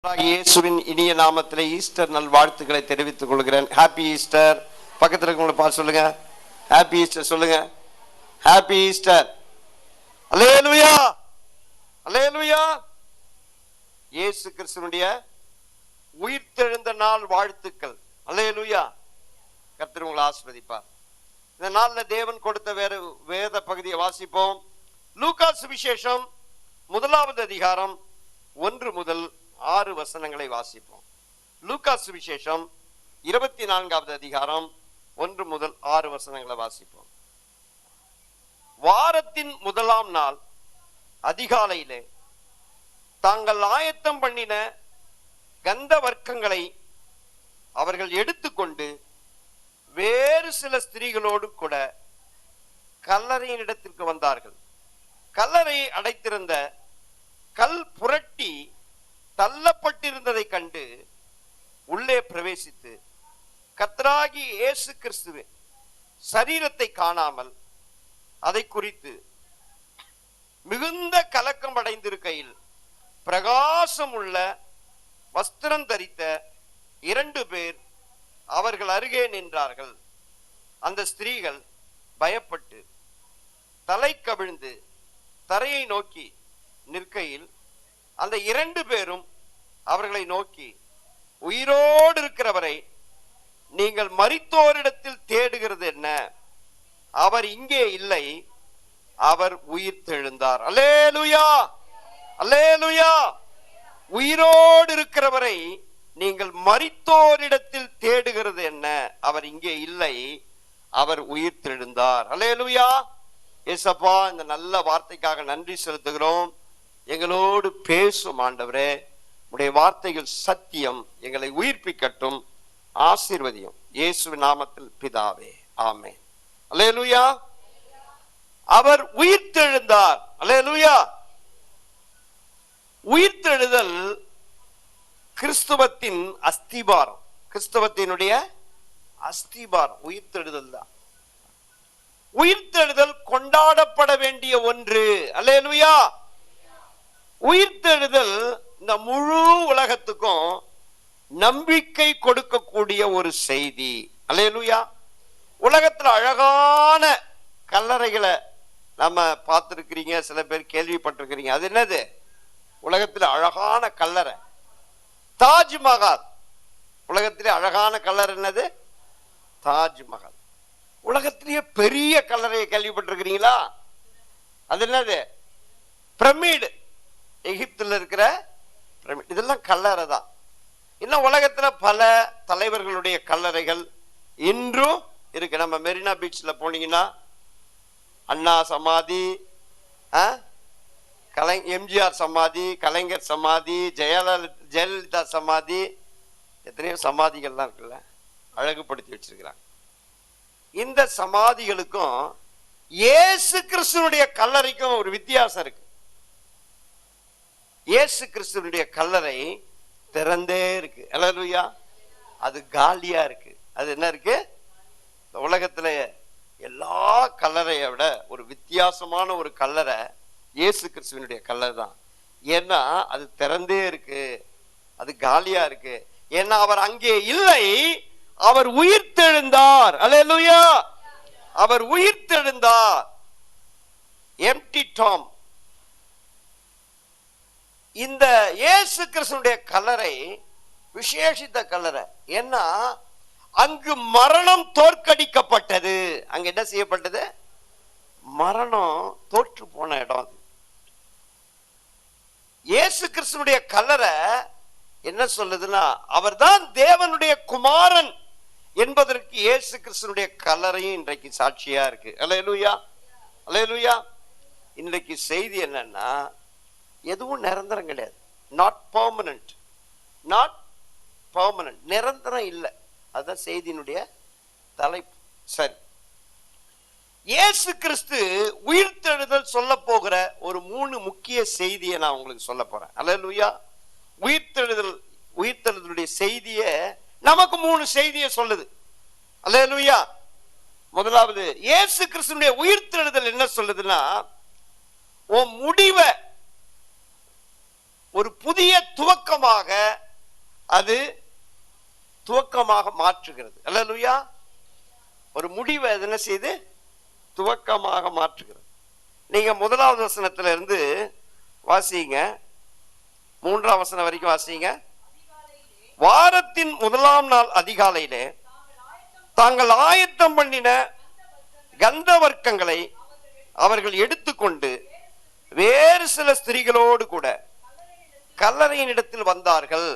இயேசுவின் இனிய நாமத்திலே ஈஸ்டர் நல் வாழ்த்துக்களை தெரிவித்துக் கொள்கிறேன். Happy Easter. பக்கத்தில் இருக்கவங்களை பார்த்து சொல்லுங்க, ஹாப்பி ஈஸ்டர் சொல்லுங்க. Happy Easter. அல்லேலூயா, அல்லேலூயா. இயேசு கிறிஸ்துவினுடைய உயிர்த்தெழுந்த நாள் வாழ்த்துக்கள். அல்லேலூயா. கர்த்தர் உங்களை ஆசீர்வதிப்பார். இந்த நாளில் தேவன் கொடுத்த வேத பகுதியை வாசிப்போம். லூக்கா சுவிசேஷம் 1 அதிகாரம் 1 முதல் 6 வசனங்களை வாசிப்போம். லூக்கா சுவிசேஷம் 24 அதிகாரம் 1 முதல் 6 வசனங்களை வாசிப்போம். வாரத்தின் முதலாம் நாள் அதிகாலையிலே தாங்கள் ஆயத்தம் பண்ணின கந்த வர்க்கங்களை அவர்கள் எடுத்துக்கொண்டு வேறு சில ஸ்திரீகளோடு கூட கல்லறையின் இடத்திற்கு வந்தார்கள். கல்லறையை அடைத்திருந்த கல் புரட்டி தள்ளப்பட்டிருந்ததை கண்டு உள்ளே பிரவேசித்து கர்த்தராகிய இயேசு கிறிஸ்துவின் சரீரத்தை காணாமல் அதை குறித்து மிகுந்த கலக்கம் அடைந்திருக்கையில் பிரகாசம் உள்ள வஸ்திரம் தரித்த 2 பேர் அவர்கள் அருகே நின்றார்கள். அந்த ஸ்திரீகள் பயப்பட்டு தலை கவிழ்ந்து தரையை நோக்கி நிற்கையில் அந்த 2 பேரும் அவர்களை நோக்கி, உயிரோடு இருக்கிறவரை நீங்கள் மரித்தோரிடத்தில் தேடுகிறது என்ன? அவர் இங்கே இல்லை, அவர் உயிர் தெழுந்தார். அல்லேலூயா, அல்லேலூயா. உயிரோடு இருக்கிறவரை நீங்கள் மரித்தோரிடத்தில் தேடுகிறது என்ன? அவர் இங்கே இல்லை, அவர் உயிர் தெழுந்தார். அல்லேலூயா. ஏசப்பா, இந்த நல்ல வார்த்தைக்காக நன்றி செலுத்துகிறோம். எங்களோடு பேசும் ஆண்டவரே, உடைய வார்த்தைகள் சத்தியம், எங்களை உயிர்ப்பிக்கட்டும், ஆசீர்வதியும். இயேசுவின் நாமத்தில் பிதாவே, ஆமென். அல்லேலூயா. அவர் உயிர்த்தெழுந்தார். அல்லேலூயா. உயிர்த்தெழுதல் கிறிஸ்துவத்தின் அஸ்திபாரம். கிறிஸ்துவத்தினுடைய அஸ்திபாரம் உயிர்த்தெழுதல் தான். உயிர்த்தெழுதல் கொண்டாடப்பட வேண்டிய ஒன்று. அல்லேலூயா. உயிர்த்தெழுதல் இந்த முழு உலகத்துக்கும் நம்பிக்கை கொடுக்கக்கூடிய ஒரு செய்தி. அல்லேலூயா. உலகத்துல அழகான கல்லறைகளை நம்ம பார்த்துருக்கிறீங்க, சில பேர் கேள்விப்பட்டிருக்கிறீங்க. அது என்னது? உலகத்துல அழகான கல்லறை தாஜ்மஹால். உலகத்திலே அழகான கல்லறை என்னது? தாஜ்மஹால். உலகத்திலேயே பெரிய கல்லறையை கேள்விப்பட்டிருக்கிறீங்களா? அது என்னது? பிரமிடு. எகிப்துல இருக்கிற பிரமிடு. இதெல்லாம் கல்லறை தான். இன்னும் உலகத்துல பல தலைவர்களுடைய கல்லறைகள் இன்றும் இருக்கு. நம்ம மெரினா பீச்ல போனீங்கன்னா அண்ணா சமாதி, எம்ஜிஆர் சமாதி, கலைஞர் சமாதி, ஜெயலலிதா சமாதி, எத்தனையோ சமாதிகள்லாம் இருக்குல்ல, அழகுபடுத்தி வச்சிருக்கிறாங்க. இந்த சமாதிகளுக்கும் இயேசு கிறிஸ்துவனுடைய கல்லறைக்கும் ஒரு வித்தியாசம் இருக்கு. இயேசு கிறிஸ்துவனுடைய கல்லறை திறந்தே இருக்கு. அல்லேலூயா. அது காலியா இருக்கு. அது என்ன இருக்கு? இந்த உலகத்துல எல்லா கல்லறையை விட ஒரு வித்தியாசமான ஒரு கல்லறை இயேசு கிறிஸ்துவனுடைய கல்லறை தான். ஏன்னா அது திறந்தே இருக்கு, அது காலியா இருக்கு. ஏன்னா அவர் அங்கே இல்லை, அவர் உயிர்த்தெழுந்தார். அல்லேலூயா. அவர் உயிர்த்தெழுந்தார். Empty tomb. இந்த இயேசு கிறிஸ்துவினுடைய கல்லறை விசேஷித்த கல்லறை. ஏன்னா அங்கு மரணம் தோற்கடிக்கப்பட்டது. அங்க என்ன செய்யப்பட்டது? மரணம் தோற்று போன இடம் அது. இயேசு கிறிஸ்துவினுடைய கல்லறை என்ன சொல்லுதுன்னா, அவர்தான் தேவனுடைய குமாரன் என்பதற்கு இயேசு கிறிஸ்துவினுடைய கல்லறையும் இன்றைக்கு சாட்சியா இருக்கு. அல்லேலூயா, அல்லேலூயா. இன்றைக்கு செய்தி என்னன்னா, எதுவும் நிரந்தரம் கிடையாது. நாட் பெர்மனன்ட், நாட் பெர்மனன்ட், நிரந்தரம் இல்லை. அதுதான் செய்தியினுடைய தலைப்பு. சரி, இயேசு கிறிஸ்து உயிர்த்தெழுதல் சொல்ல போகிற ஒரு 3 முக்கிய செய்தியை நான் உங்களுக்கு சொல்ல போறேன். அல்லேலூயா. உயிர்த்தெழுதலுடைய செய்தியை நமக்கு 3 செய்தியை சொல்லுது. அல்லேலூயா. முதலாவது, இயேசு கிறிஸ்துவினுடைய உயிர்த்தெழுதல் என்ன சொல்லுதுன்னா, உன் முடிவை ஒரு புதிய துவக்கமாக அது துவக்கமாக மாற்றுகிறது. அல்லேலூயா. ஒரு முடிவை என்ன செய்து துவக்கமாக மாற்றுகிறது. நீங்க 1வது வசனத்துல இருந்து வாசிங்க, 3ஆம் வசனம் வரைக்கும் வாசிங்க. வாரத்தின் 1ஆம் நாள் அதிகாலையிலே தாங்கள் ஆயத்தம் பண்ணின கந்த வர்க்கங்களை அவர்கள் எடுத்துக்கொண்டு வேறு சில ஸ்திரீகளோடு கூட கல்லறையின் இடத்தில் வந்தார்கள்.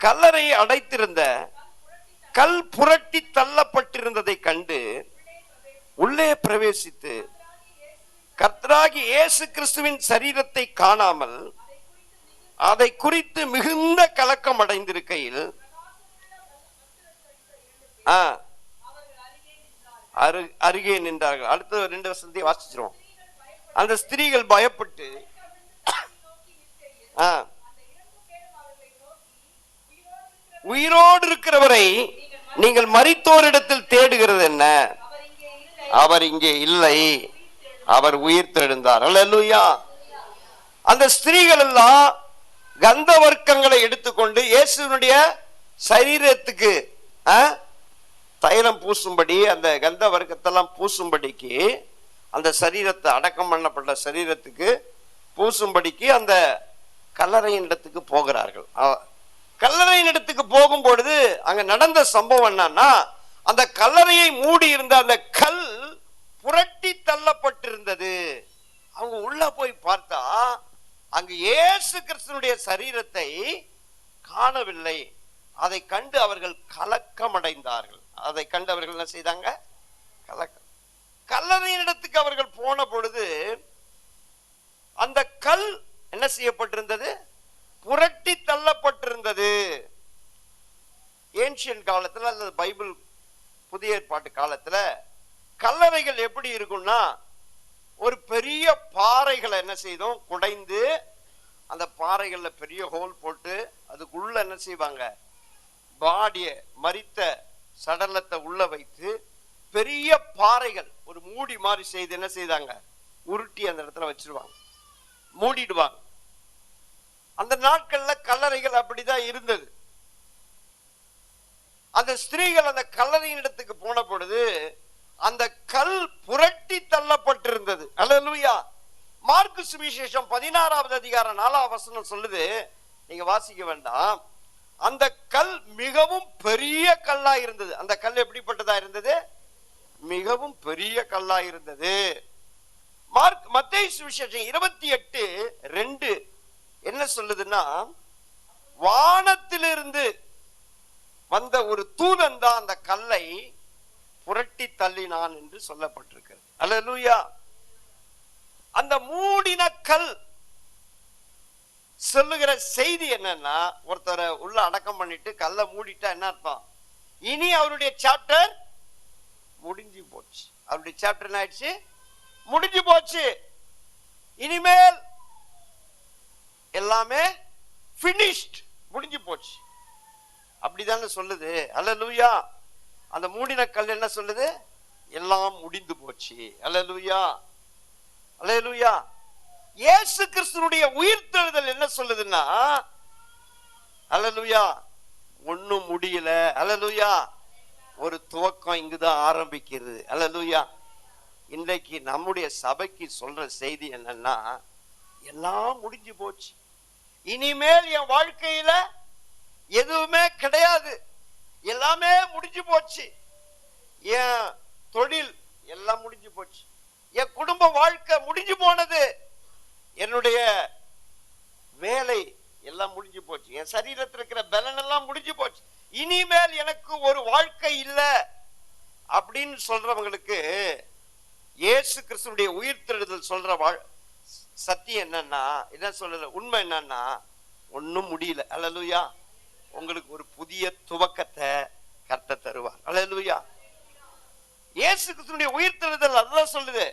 கல்லறையை அடைத்திருந்த கல் புரட்டி தள்ளப்பட்டிருந்ததை கண்டு உள்ளே பிரவேசித்து கர்த்தராகிய இயேசு கிறிஸ்துவின் சரீரத்தை காணாமல் அதை குறித்து மிகுந்த கலக்கம் அடைந்திருக்கையில் அருகே நின்றார்கள். அடுத்த 2 வசனத்தை வாசிச்சிருவோம். அந்த ஸ்திரீகள் பயப்பட்டு உயிரோடு இருக்கிறவரை நீங்கள் மரித்தோரிடத்தில் தேடுகிறது என்ன? அவர் இங்கே இல்லை, அவர் உயிர் தெழுந்தார். அல்லேலூயா. அந்த ஸ்திரீகள் எல்லாம் கந்த வர்க்கங்களை எடுத்துக்கொண்டு இயேசுனுடைய சரீரத்துக்கு தைலம் பூசும்படி, அந்த கந்த வர்க்கத்தெல்லாம் பூசும்படிக்கு, அந்த சரீரத்தை அடக்கம் பண்ணப்பட்ட சரீரத்துக்கு பூசும்படிக்கு அந்த கல்லறையின் இடத்துக்கு போகிறார்கள். கல்லறையின் இடத்துக்கு போகும் பொழுது அங்க நடந்த சம்பவம் என்னன்னா, அந்த கல்லறையை மூடி இருந்த அந்த கல் புரட்டி தள்ளப்பட்டிருந்தது. அவங்க உள்ள போய் பார்த்தா அங்கு இயேசு கிறிஸ்துனுடைய சரீரத்தை காணவில்லை. அதை கண்டு அவர்கள் கலக்கம் அடைந்தார்கள். அதை கண்டு அவர்கள் என்ன செய்தாங்க? கலக்கம். கல்லறையின் இடத்துக்கு அவர்கள் போன பொழுது அந்த கல் என்ன செய்யப்பட்டிருந்தது? புரட்டி தள்ளப்பட்டிருந்தது. ஏன்ஷியன் காலத்துல அல்லது பைபிள் புதிய ஏற்பாட்டு காலத்துல கல்லறைகள் எப்படி இருக்கும்னா, ஒரு பெரிய பாறைகளை என்ன செய்தோம் குடைந்து அந்த பாறைகள்ல பெரிய ஹோல் போட்டு அதுக்குள்ள என்ன செய்வாங்க? பாடிய மரித்த சடலத்தை உள்ள வைத்து பெரிய பாறைகள் ஒரு மூடி மாதிரி செய்து என்ன செய்தாங்க? உருட்டி அந்த இடத்துல வச்சிருவாங்க, மூடிடுவாங்க. அந்த நாட்கள்ல கல்லறைகள் அப்படிதான் இருந்தது. அந்த ஸ்திரீகள் அந்த கல்லறையின் இடத்துக்கு போன பொழுது அந்த கல் புரட்டி தள்ளப்பட்டிருந்தது. அல்லேலூயா. மார்க்கு சுவிசேஷம் 16வது அதிகாரம் 4ஆம் வசனம் சொல்லுது, நீங்க வாசிக்க வேண்டாம். அந்த கல் மிகவும் பெரிய கல்லா இருந்தது. அந்த கல் எப்படிப்பட்டதா இருந்தது? மிகவும் பெரிய கல்லா இருந்தது. மத்தேயு சுவிசேஷம் 28:2 என்ன சொல்லுதுன்னா, வானத்திலிருந்து வந்த ஒரு தூதன் தான் அந்த கல்லை புரட்டி தள்ளினான் என்று சொல்லப்பட்டிருக்கிறது. அல்லேலூயா. அந்த மூடின கல் சொல்லுகிற செய்தி என்னன்னா, ஒருத்தரை உள்ள அடக்கம் பண்ணிட்டு கல்லை மூடிட்டா என்ன அர்த்தம்? இனி அவருடைய சாப்டர் முடிஞ்சு போச்சு. அவருடைய சாப்டர் என்ன ஆயிடுச்சு? முடிஞ்சு போச்சு. இனிமேல் எல்லாமே finished, முடிஞ்சு போச்சு. அப்படிதானே சொல்லுது. அல்லேலூயா. அந்த மூடின கல் என்ன சொல்லுது? எல்லாம் முடிந்து போச்சு. அல்லேலூயா. அல்லேலூயா. இயேசு கிறிஸ்துவினுடைய உயிர்த்தெழுதல் என்ன சொல்லுதுன்னா, அல்லேலூயா, ஒண்ணும் முடியல. அல்லேலூயா. ஒரு துவக்கம் இங்குதான் ஆரம்பிக்கிறது. அல்லேலூயா. இன்றைக்கு நம்முடைய சபைக்கு சொல்ற செய்தி என்னன்னா, எல்லாம் முடிஞ்சு போச்சு, இனிமேல் என் வாழ்க்கையில எதுவுமே கிடையாது, எல்லாமே முடிஞ்சு போச்சு. என் தொழில் எல்லாம் முடிஞ்சு போச்சு, என் குடும்ப வாழ்க்கை முடிஞ்சு போனது, என்னுடைய வேலை எல்லாம் முடிஞ்சு போச்சு, என் சரீரத்தில் இருக்கிற பலன் எல்லாம் முடிஞ்சு போச்சு, இனிமேல் எனக்கு ஒரு வாழ்க்கை இல்லை அப்படின்னு சொல்றவங்களுக்கு இயேசு கிறிஸ்துவினுடைய உயிர்த்தெழுதல் சொல்ற சத்தியம் என்னன்னா, என்ன சொல்ல உண்மை என்னன்னா, ஒன்னும் முடியல. அல்லேலூயா. உங்களுக்கு ஒரு புதிய துவக்கத்தை கர்த்தர் தருவார். அல்லேலூயா. இயேசு கிறிஸ்துவினுடைய உயிர்த்தெழுதல் அதுதான் சொல்லுது.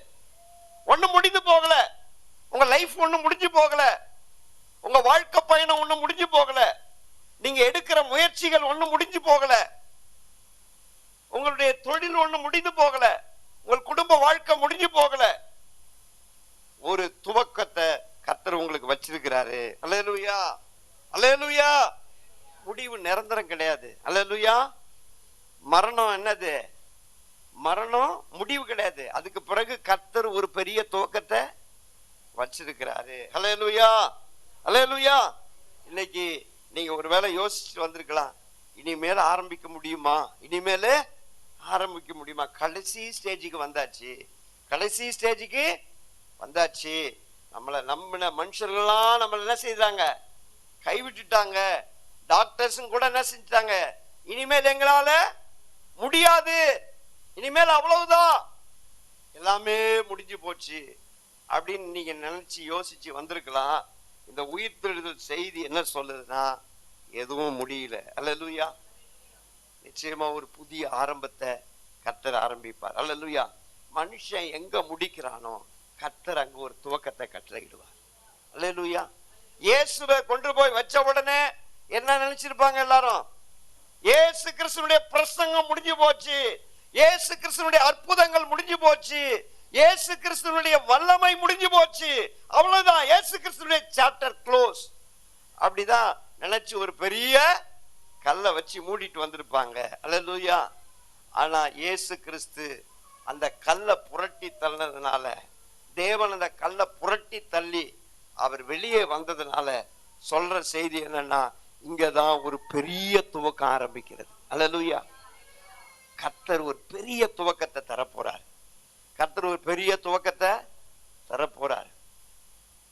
ஒண்ணும் முடிந்து போகல, உங்க லைஃப் ஒண்ணும் முடிஞ்சு போகல, உங்க வாழ்க்கை பயணம் ஒண்ணும் முடிஞ்சு போகல, நீங்க எடுக்கிற முயற்சிகள் ஒண்ணும் முடிஞ்சு போகல, உங்களுடைய தொழில் ஒண்ணும் முடிந்து போகல, உங்கள் குடும்ப வாழ்க்கை முடிஞ்சு போகல. ஒரு துவக்கத்தை கர்த்தர் உங்களுக்கு வச்சிருக்கிறாரு. அல்லேலூயா, அல்லேலூயா. முடிவு நிரந்தரம் கிடையாது. அல்லேலூயா. மரணம் என்னது? மரணம் முடிவு கிடையாது. அதுக்கு பிறகு கர்த்தர் ஒரு பெரிய துவக்கத்தை வச்சிருக்கிறாரு. அல்லேலூயா, அல்லேலூயா. இன்னைக்கு நீங்க ஒருவேளை யோசிச்சு வந்திருக்கலாம், இனிமேல் ஆரம்பிக்க முடியுமா, இனிமேல் ஆரம்பிக்க முடியுமா? கடைசி ஸ்டேஜுக்கு வந்தாச்சு, கடைசி ஸ்டேஜுக்கு வந்தாச்சு. நம்மளை நம்பின மனுஷர்கள்லாம் நம்மளை என்ன செய்தாங்க? கைவிட்டுட்டாங்க. டாக்டர்ஸும் கூட என்ன செஞ்சிட்டாங்க? இனிமேல் எங்களால முடியாது, இனிமேல் அவ்வளவுதான், எல்லாமே முடிஞ்சு போச்சு அப்படின்னு நீங்க நினைச்சு யோசிச்சு வந்திருக்கலாம். இந்த உயிர்த்தெழுதல் செய்தி என்ன சொல்லுதுன்னா, எதுவும் முடியல. அல்லேலூயா. நிச்சயமா ஒரு புதிய ஆரம்பத்தை கர்த்தர் ஆரம்பிப்பார். அல்லேலூயா. மனுஷன் எங்க முடிக்கிறானோ கர்த்தர் அங்க ஒரு துவக்கத்தை கட்டளையிடுவார். அல்லேலூயா. இயேசுவை கொண்டு போய் வச்ச உடனே என்ன நினைச்சிருப்பாங்க எல்லாரும்? இயேசு கிறிஸ்துவினுடைய பிரசங்கம் முடிஞ்சு போச்சு, இயேசு கிறிஸ்துவினுடைய அற்புதங்கள் முடிஞ்சு போச்சு, இயேசு கிறிஸ்துவினுடைய வல்லமை முடிஞ்சு போச்சு, அவ்வளவுதான், இயேசு கிறிஸ்துவினுடைய சாப்டர் க்ளோஸ். அப்படிதான் நினைச்சு ஒரு பெரிய கல்லை வச்சு மூடிட்டு வந்திருப்பாங்க. அல்லேலூயா. ஆனா இயேசு கிறிஸ்து அந்த கல்லை புரட்டி தள்ளினதுனால, தேவன் அந்த கல்லை புரட்டி தள்ளி அவர் வெளியே வந்ததுனால சொல்ற செய்தி என்னன்னா, இங்கதான் ஒரு பெரிய துவக்கம் ஆரம்பிக்கிறது. அல்லேலூயா. கர்த்தர் ஒரு பெரிய துவக்கத்தை தரப்போறார். கர்த்தர் ஒரு பெரிய துவக்கத்தை தரப்போறார்.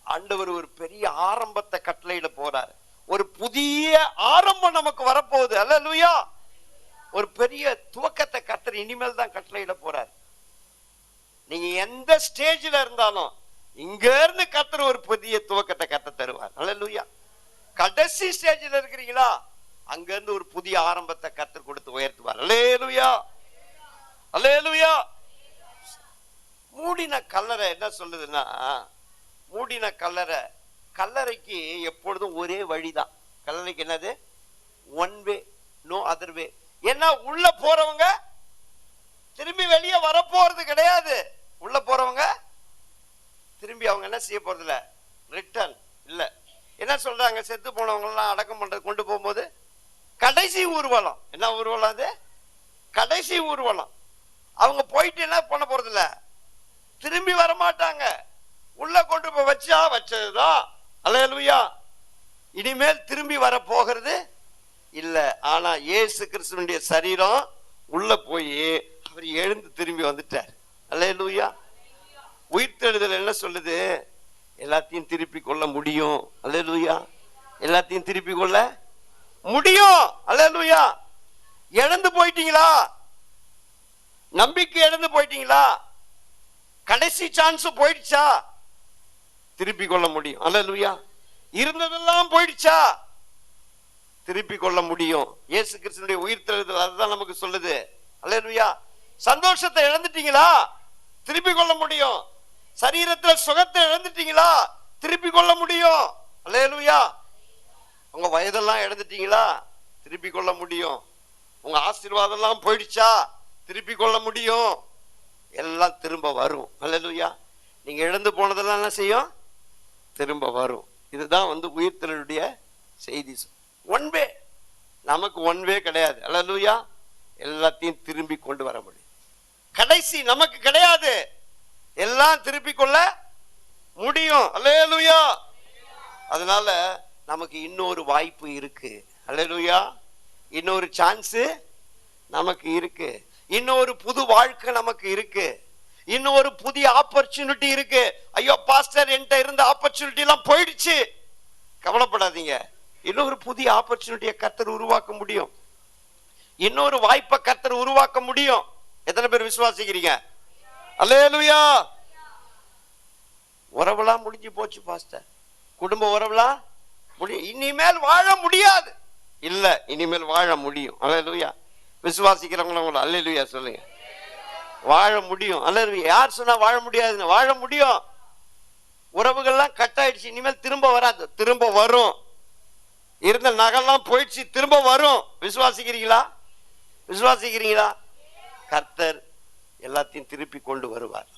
ஆண்டவர் ஒரு பெரிய ஆரம்பத்தை கட்டளையிட போறார். ஒரு புதிய ஆரம்பம் நமக்கு வரப்போகுது. அல்லேலூயா. ஒரு பெரிய துவக்கத்தை கர்த்தர் இனிமேல் தான் கட்டளையிட போறார். நீங்க எந்த ஸ்டேஜ்ல இருந்தாலும் இங்க இருந்து கர்த்தர் ஒரு புதிய துவக்கத்தை கர்த்தர் தருவார். அல்லேலூயா. கடைசி ஸ்டேஜ்ல இருக்கிறீங்களா, அங்க இருந்து ஒரு புதிய ஆரம்பத்தை கர்த்தர் கொடுத்து உயர்த்துவார். அல்லேலூயா, அல்லேலூயா. மூடின கல்லறை என்ன சொல்லுதுன்னா, மூடின கல்லறை, கல்லறைக்கு எப்பொழுதும் ஒரே வழிதான். கல்லறைக்கு என்னது? One way, no other way. ஏன்னா உள்ள போறவங்க திரும்பி வெளியே வரப்போறது கிடையாது. உள்ள போறவங்க திரும்பி அவங்க என்ன செய்ய போறது இல்ல, ரிட்டர்ன் இல்ல. என்ன சொல்றாங்க? செத்து போனவங்க எல்லாம் அடக்கம் பண்றது கொண்டு போகும்போது கடைசி ஊர்வலம். என்ன ஊர்வலம் அது? கடைசி ஊர்வலம். அவங்க போயிட்டு என்ன பண்ண போறது இல்ல, திரும்பி வர மாட்டாங்க. உள்ள கொண்டு போய் வச்சா வச்சதுதான். அல்லேலூயா. இனிமேல் திரும்பி வர போகிறது இல்ல. ஆனா இயேசு கிறிஸ்துவினுடைய சரீரம் உள்ள போய் அவர் எழுந்து திரும்பி வந்துட்டார். அல்லேலூயா. உயிர்த்தெழுதல் என்ன சொல்லுது? எல்லாத்தையும் திருப்பி கொள்ள முடியும். அல்லேலூயா. எல்லாத்தையும் திருப்பி கொள்ள முடியும். அல்லேலூயா. இழந்து போயிட்டீங்களா? நம்பிக்கை இழந்து போயிட்டீங்களா? கடைசி சான்ஸ் போயிடுச்சா? திருப்பி கொள்ள முடியும். அல்லேலூயா. இருந்ததெல்லாம் போயிடுச்சா? திருப்பி கொள்ள முடியும். இயேசு கிறிஸ்துவினுடைய உயிர்த்தெழுதல் அதுதான் நமக்கு சொல்லுது. அல்லேலூயா. சந்தோஷத்தை இழந்துட்டீங்களா? திருப்பி கொள்ள முடியும். சரீரத்தில் சுகத்தை இழந்துட்டீங்களா? திருப்பி கொள்ள முடியும். அல்லேலூயா. உங்க வயதெல்லாம் இழந்துட்டீங்களா? திருப்பி கொள்ள முடியும். உங்க ஆசீர்வாதம் எல்லாம் போயிடுச்சா? திருப்பி கொள்ள முடியும். எல்லாம் திரும்ப வரும். அல்லேலூயா. நீங்க இழந்து போனதெல்லாம் என்ன செய்யும்? திரும்ப வரும். இதுதான் உயிர்த்தெழுடைய செய்தி. One way. நமக்கு ஒன் வே கிடையாது. அல்லேலூயா. எல்லாத்தையும் திரும்பி கொண்டு வர முடியும். கடைசி நமக்கு கிடையாது. எல்லாம் திருப்பி கொள்ள முடியும். அல்லேலூயா. அதனால நமக்கு இன்னொரு வாய்ப்பு இருக்கு. அல்லேலூயா. இன்னொரு சான்ஸ் நமக்கு இருக்கு. இன்னொரு புது வாழ்க்கை நமக்கு இருக்கு. இன்னொரு புதிய ஆப்பர்ச்சுனிட்டி இருக்கு. ஐயோ பாஸ்டர், என்கிட்ட இருந்த ஆப்பர்ச்சுனிட்டி எல்லாம் போயிடுச்சு, கவலைப்படாதீங்க. இன்னொரு புதிய ஆப்பர்ச்சுனிட்டியை கர்த்தர் உருவாக்க முடியும். இன்னொரு வாய்ப்பை கர்த்தர் உருவாக்க முடியும். எத்தனை பேர் விசுவாசிக்கிறீங்க? அல்லேலூயா. உறவெல்லாம் முடிஞ்சு போச்சு பாஸ்டர், குடும்ப உறவெல்லாம் இனிமேல் வாழ முடியாது. இல்ல, இனிமேல் வாழ முடியும். அல்லேலூயா. விசுவாசிக்கிறவங்கள அல்லேலூயா சொல்லுங்க. வாழ முடியும். அல்லேலூயா. யார் சொன்னா வாழ முடியாதுன்னு? வாழ முடியும். உறவுகள்லாம் கட் ஆயிடுச்சு, இனிமேல் திரும்ப வராது, திரும்ப வரும். இருந்த நகெல்லாம் போயிடுச்சு, திரும்ப வரும். விசுவாசிக்கிறீங்களா? விசுவாசிக்கிறீங்களா? கர்த்தர் எல்லாத்தையும் திருப்பி கொண்டு வருவார்.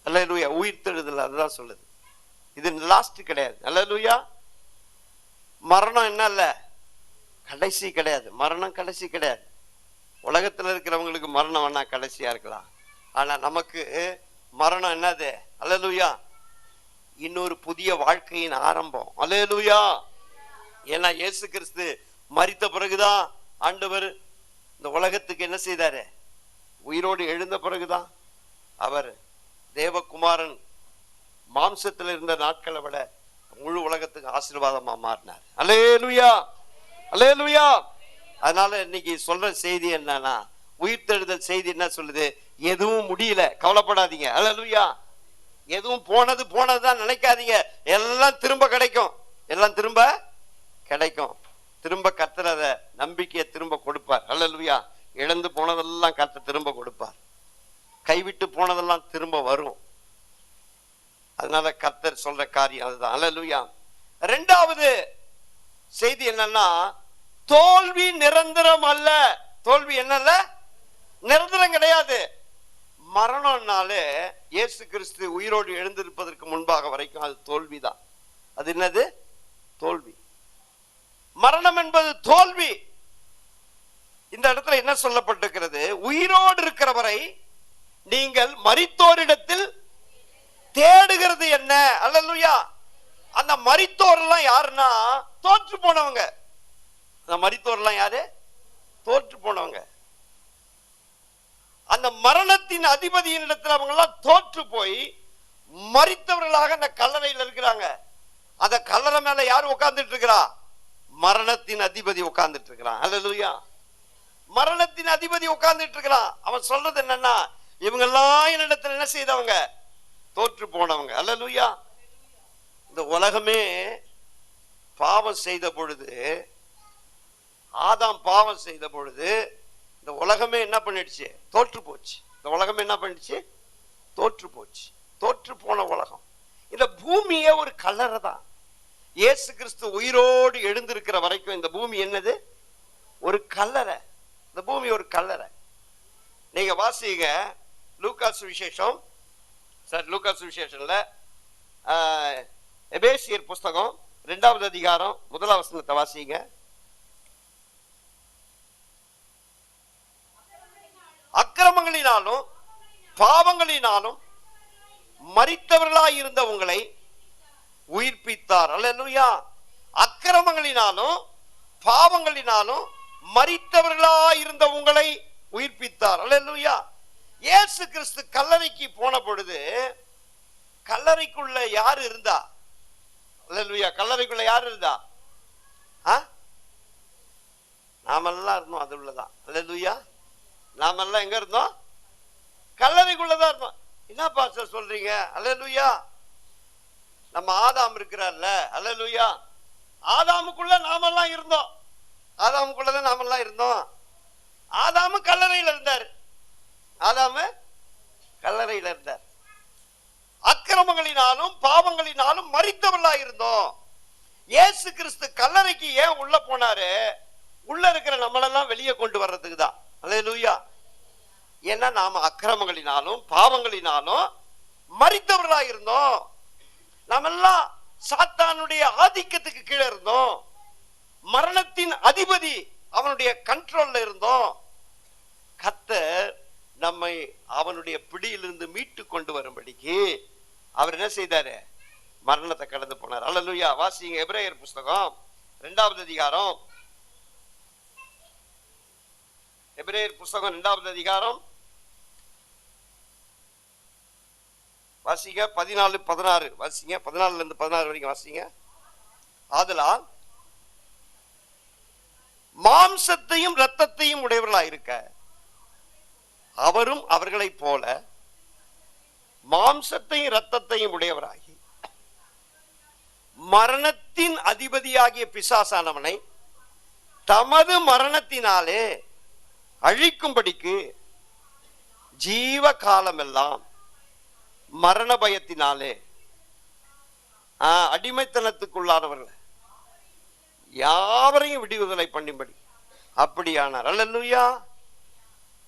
அல்லேலூயா. உயிர்த்தெழுதல் அதுதான் சொல்லுது. இது லாஸ்ட் கிடையாது. அல்லேலூயா. மரணம் என்ன இல்ல, கடைசி கிடையாது. மரணம் கடைசி கிடையாது. உலகத்துல இருக்கிறவங்களுக்கு மரணம் வேணா கடைசியா இருக்கலாம், ஆனா நமக்கு மரணம் என்னது? அல்லேலூயா, இன்னொரு புதிய வாழ்க்கையின் ஆரம்பம். அல்லேலூயா. ஏன்னா இயேசு கிறிஸ்து மரித்த பிறகுதான் ஆண்டவர் இந்த உலகத்துக்கு என்ன செய்தாரு? உயிரோடு எழுந்த பிறகுதான் அவர் தேவகுமாரன் மாம்சத்தில் இருந்த நாட்களை விட முழு உலகத்துக்கு ஆசீர்வாதமா மாறினார். அல்லேலூயா, அல்லேலூயா. அதனால இன்னைக்கு சொல்ற செய்தி என்னன்னா, உயிர்த்தெழுதல் செய்தி என்ன சொல்லுது? எதுவும் முடியல, கவலைப்படாதீங்க. அல்லேலூயா. எதுவும் போனதுதான் நினைக்காதீங்க. எல்லாம் திரும்ப கிடைக்கும், எல்லாம் திரும்ப கிடைக்கும். திரும்ப கர்த்தர் அத நம்பிக்கையை திரும்ப கொடுப்பார். அல்லேலூயா. இழந்து போனதெல்லாம் கர்த்தர் திரும்ப கொடுப்பார். கைவிட்டு போனதெல்லாம் திரும்ப வரும். அதனால கர்த்தர் சொல்ற காரியம் அதுதான். அல்லேலூயா. இரண்டாவது செய்தி என்னன்னா, தோல்வி நிரந்தரம் அல்ல. தோல்வி என்னல்ல, நிரந்தரம் கிடையாது. மரணம்னாலே இயேசு கிறிஸ்து உயிரோடு எழுந்திருப்பதற்கு முன்பாக வரைக்கும் அது தோல்விதான். அது என்னது? தோல்வி. மரணம் என்பது தோல்வி. இந்த இடத்துல என்ன சொல்லப்பட்டிருக்கிறது? உயிரோடு இருக்கிறவரை நீங்கள் மரித்தோரிடத்தில் தேடுகிறது என்ன? அல்லேலூயா. அந்த மரித்தோர் எல்லாம் யாருன்னா, தோற்று போனவங்க. அந்த மரித்தோர் எல்லாம் யாரு? தோற்று போனவங்க. அந்த மரணத்தின் அதிபதியின் இடத்துல அவங்க எல்லாம் தோற்று போய் மரித்தவர்களாக அந்த கல்லறையில் இருக்கிறாங்க. அந்த கல்லறை மேல யார் உட்கார்ந்துட்டு இருக்கிறா? மரணத்தின் அதிபதி உட்கார்ந்துட்டு இருக்கிறான். அல்லேலூயா. மரணத்தின் அதிபதி உட்கார்ந்துட்டு இருக்கிறான். அவன் சொல்றது என்னன்னா, இவங்க எல்லாம் என்னிடத்துல என்ன செய்தவங்க? தோற்று போனவங்க. அல்லேலூயா. இந்த உலகமே பாவம் செய்த பொழுது, ஆதாம் பாவம் செய்த பொழுது இந்த உலகமே என்ன பண்ணிடுச்சு? தோற்று போச்சு. இந்த உலகமே என்ன பண்ணிடுச்சு? தோற்று போச்சு. தோற்று போன உலகம். இந்த பூமியே ஒரு கல்லறை தான். இயேசு கிறிஸ்து உயிரோடு எழுந்திருக்கிற வரைக்கும் இந்த பூமி என்னது? ஒரு கல்லறை. இந்த பூமி ஒரு கல்லறை. நீங்க வாசிங்க லூக்கா சுவிசேஷம். லூக்கா சுவிசேஷன்ல எபேசியர் புஸ்தகம் 2வது அதிகாரம் 1வது வசனத்தை வாசிங்க. அக்கிரமங்களினாலும் பாவங்களினாலும் மரித்தவர்களாய் இருந்த உங்களை உயிர்ப்பித்தார். அல்லேலூயா. அக்கிரமங்களினாலும் பாவங்களினாலும் மரித்தவர்களாய் இருந்த உங்களை உயிர்ப்பித்தார். அல்லேலூயா. இயேசு கிறிஸ்து கல்லறைக்கு போன பொழுது கல்லறைக்குள்ள யாரு இருந்தா? அல்லேலூயா. கல்லறைக்குள்ள யாரு இருந்தா? நாமெல்லாம் இருந்தோம். அது உள்ளதான். அல்லேலூயா. நாமெல்லாம் எங்க இருந்தோம்? கல்லறைக்குள்ளதான் இருந்தோம். என்ன பாஸ்டர் சொல்றீங்க? அல்லேலூயா. நம்ம ஆதாம் இருக்கிறார்ல, அல்லேலூயா. ஆதாமுக்குள்ள நாமெல்லாம் இருந்தோம். ஆதாமுக்குள்ளதான் நாமெல்லாம் இருந்தோம். ஆதாமு கல்லறையில் இருந்தார். ஆதாமு கல்லறையில் இருந்தார். அக்கிரமங்களினாலும் பாவங்களினாலும் மரித்தவர்களா இருந்தோம். இயேசு கிறிஸ்து கல்லறைக்கு ஏன் உள்ள போனாரு? உள்ள இருக்கிற நம்மளெல்லாம் வெளியே கொண்டு வர்றதுக்கு தான். அல்லேலூயா. ஏன்னா நாம அக்கிரமங்களினாலும் பாவங்களினாலும் மரித்தவர்களா இருந்தோம். நாமெல்லாம் சாத்தானுடைய ஆதிக்கத்துக்கு கீழே இருந்தோம். மரணத்தின் அதிபதி அவனுடைய கண்ட்ரோல்ல இருந்தோம். கர்த்தர் நம்மை அவனுடைய பிடியிலிருந்து மீட்டு கொண்டு வரும்படிக்கு அவர் என்ன செய்தாரு? மரணத்தை கடந்து போனார். அல்லேலூயா. வாசிங்க எபிரேயர் புஸ்தகம் 2வது அதிகாரம். எபிரேயர் புஸ்தகம் 2வது அதிகாரம் வாசிங்க 14-16 வாசிங்க. 14ல இருந்து 16 வரைக்கும் வாசிங்க. ஆதலால் மாம்சத்தையும் இரத்தத்தையும் உடையவர்களாய் இருக்க அவரும் அவர்களைப் போல மாம்சத்தையும் இரத்தத்தையும் உடையவராகி மரணத்தின் அதிபதியாகிய பிசாசானவனை தமது மரணத்தினாலே அழிக்கும்படிக்கு ஜீவ காலமெல்லாம் மரண பயத்தினாலே அடிமைத்தனத்துக்குள்ளானவர்கள் யாவரையும் விடுதலை பண்ணும்படி அப்படியானார். அல்லேலூயா.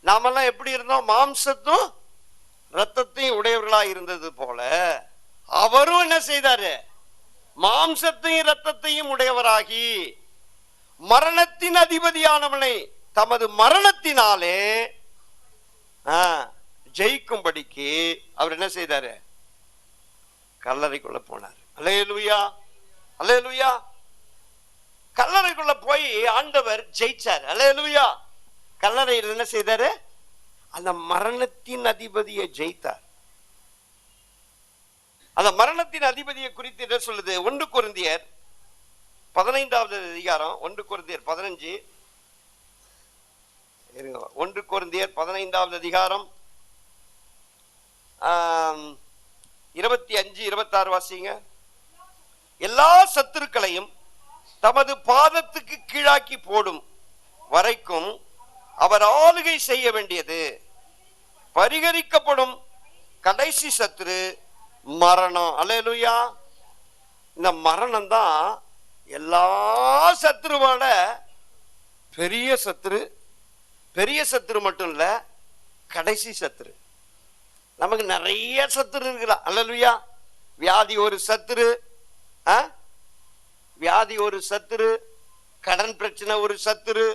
நாமெல்லாம் எப்படி இருந்தோம்? மாம்சத்தும் இரத்தத்தையும் உடையவர்களா இருந்தது போல அவரும் என்ன செய்தாரு? மாம்சத்தையும் இரத்தத்தையும் உடையவராகி மரணத்தின் அதிபதியானவனை தமது மரணத்தினாலே ஜெயிக்கும்படிக்கு அவர் என்ன செய்தாரு? கல்லறைக்குள்ள போனார். அல்லேலூயா, அல்லேலூயா. கல்லறைக்குள்ள போய் ஆண்டவர் ஜெயிச்சார். அல்லேலூயா. கல்லறையில் என்ன செய்தாரு? அந்த மரணத்தின் அதிபதியை ஜெயித்தார். அந்த மரணத்தின் அதிபதியை குறித்து என்ன சொல்லுது? 1 கொரிந்தியர் 15வது அதிகாரம், 1 கொரிந்தியர் 15, 1 கொரிந்தியர் 15வது அதிகாரம் 25, 26 வாசிங்க. எல்லா சத்துருக்களையும் தமது பாதத்துக்கு கீழாக்கி போடும் வரைக்கும் அவர் ஆளுகை செய்ய வேண்டியது. பரிகரிக்கப்படும் கடைசி சத்துரு மரணம். அல்லேலூயா. இந்த மரணம் தான் எல்லா சத்துருவோட பெரிய சத்துரு. பெரிய சத்துரு மட்டும் இல்ல, கடைசி சத்துரு. நமக்கு நிறைய சத்துரு இருக்கலாம். அல்லேலூயா. வியாதி ஒரு சத்துரு, வியாதி ஒரு சத்துரு, கடன் பிரச்சனை ஒரு சத்துரு,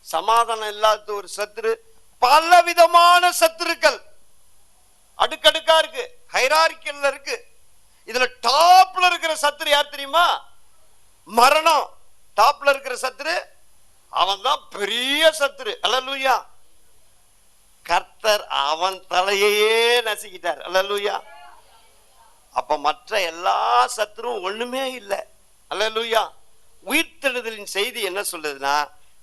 சமாதானம் இல்லாத ஒரு சத்துரு, பல விதமான சத்துருக்கள் அடுக்கடுக்கா இருக்கு, ஹைரார்க்கியல்ல இருக்கு. இதுல டாப்ல இருக்கிற சத்துரு யார் தெரியுமா? மரணம். டாப்ல இருக்கிற சத்துரு அவன் தான் பெரிய சத்துரு. அல்லேலூயா. கர்த்தர் அவன் தலையையே நசுக்கிட்டார். அல்லேலூயா. அப்ப மற்ற எல்லா சத்துரும் ஒண்ணுமே இல்லை. அல்லேலூயா. உயிர்த்தெழுதலின் செய்தி என்ன சொல்லுதுன்னா,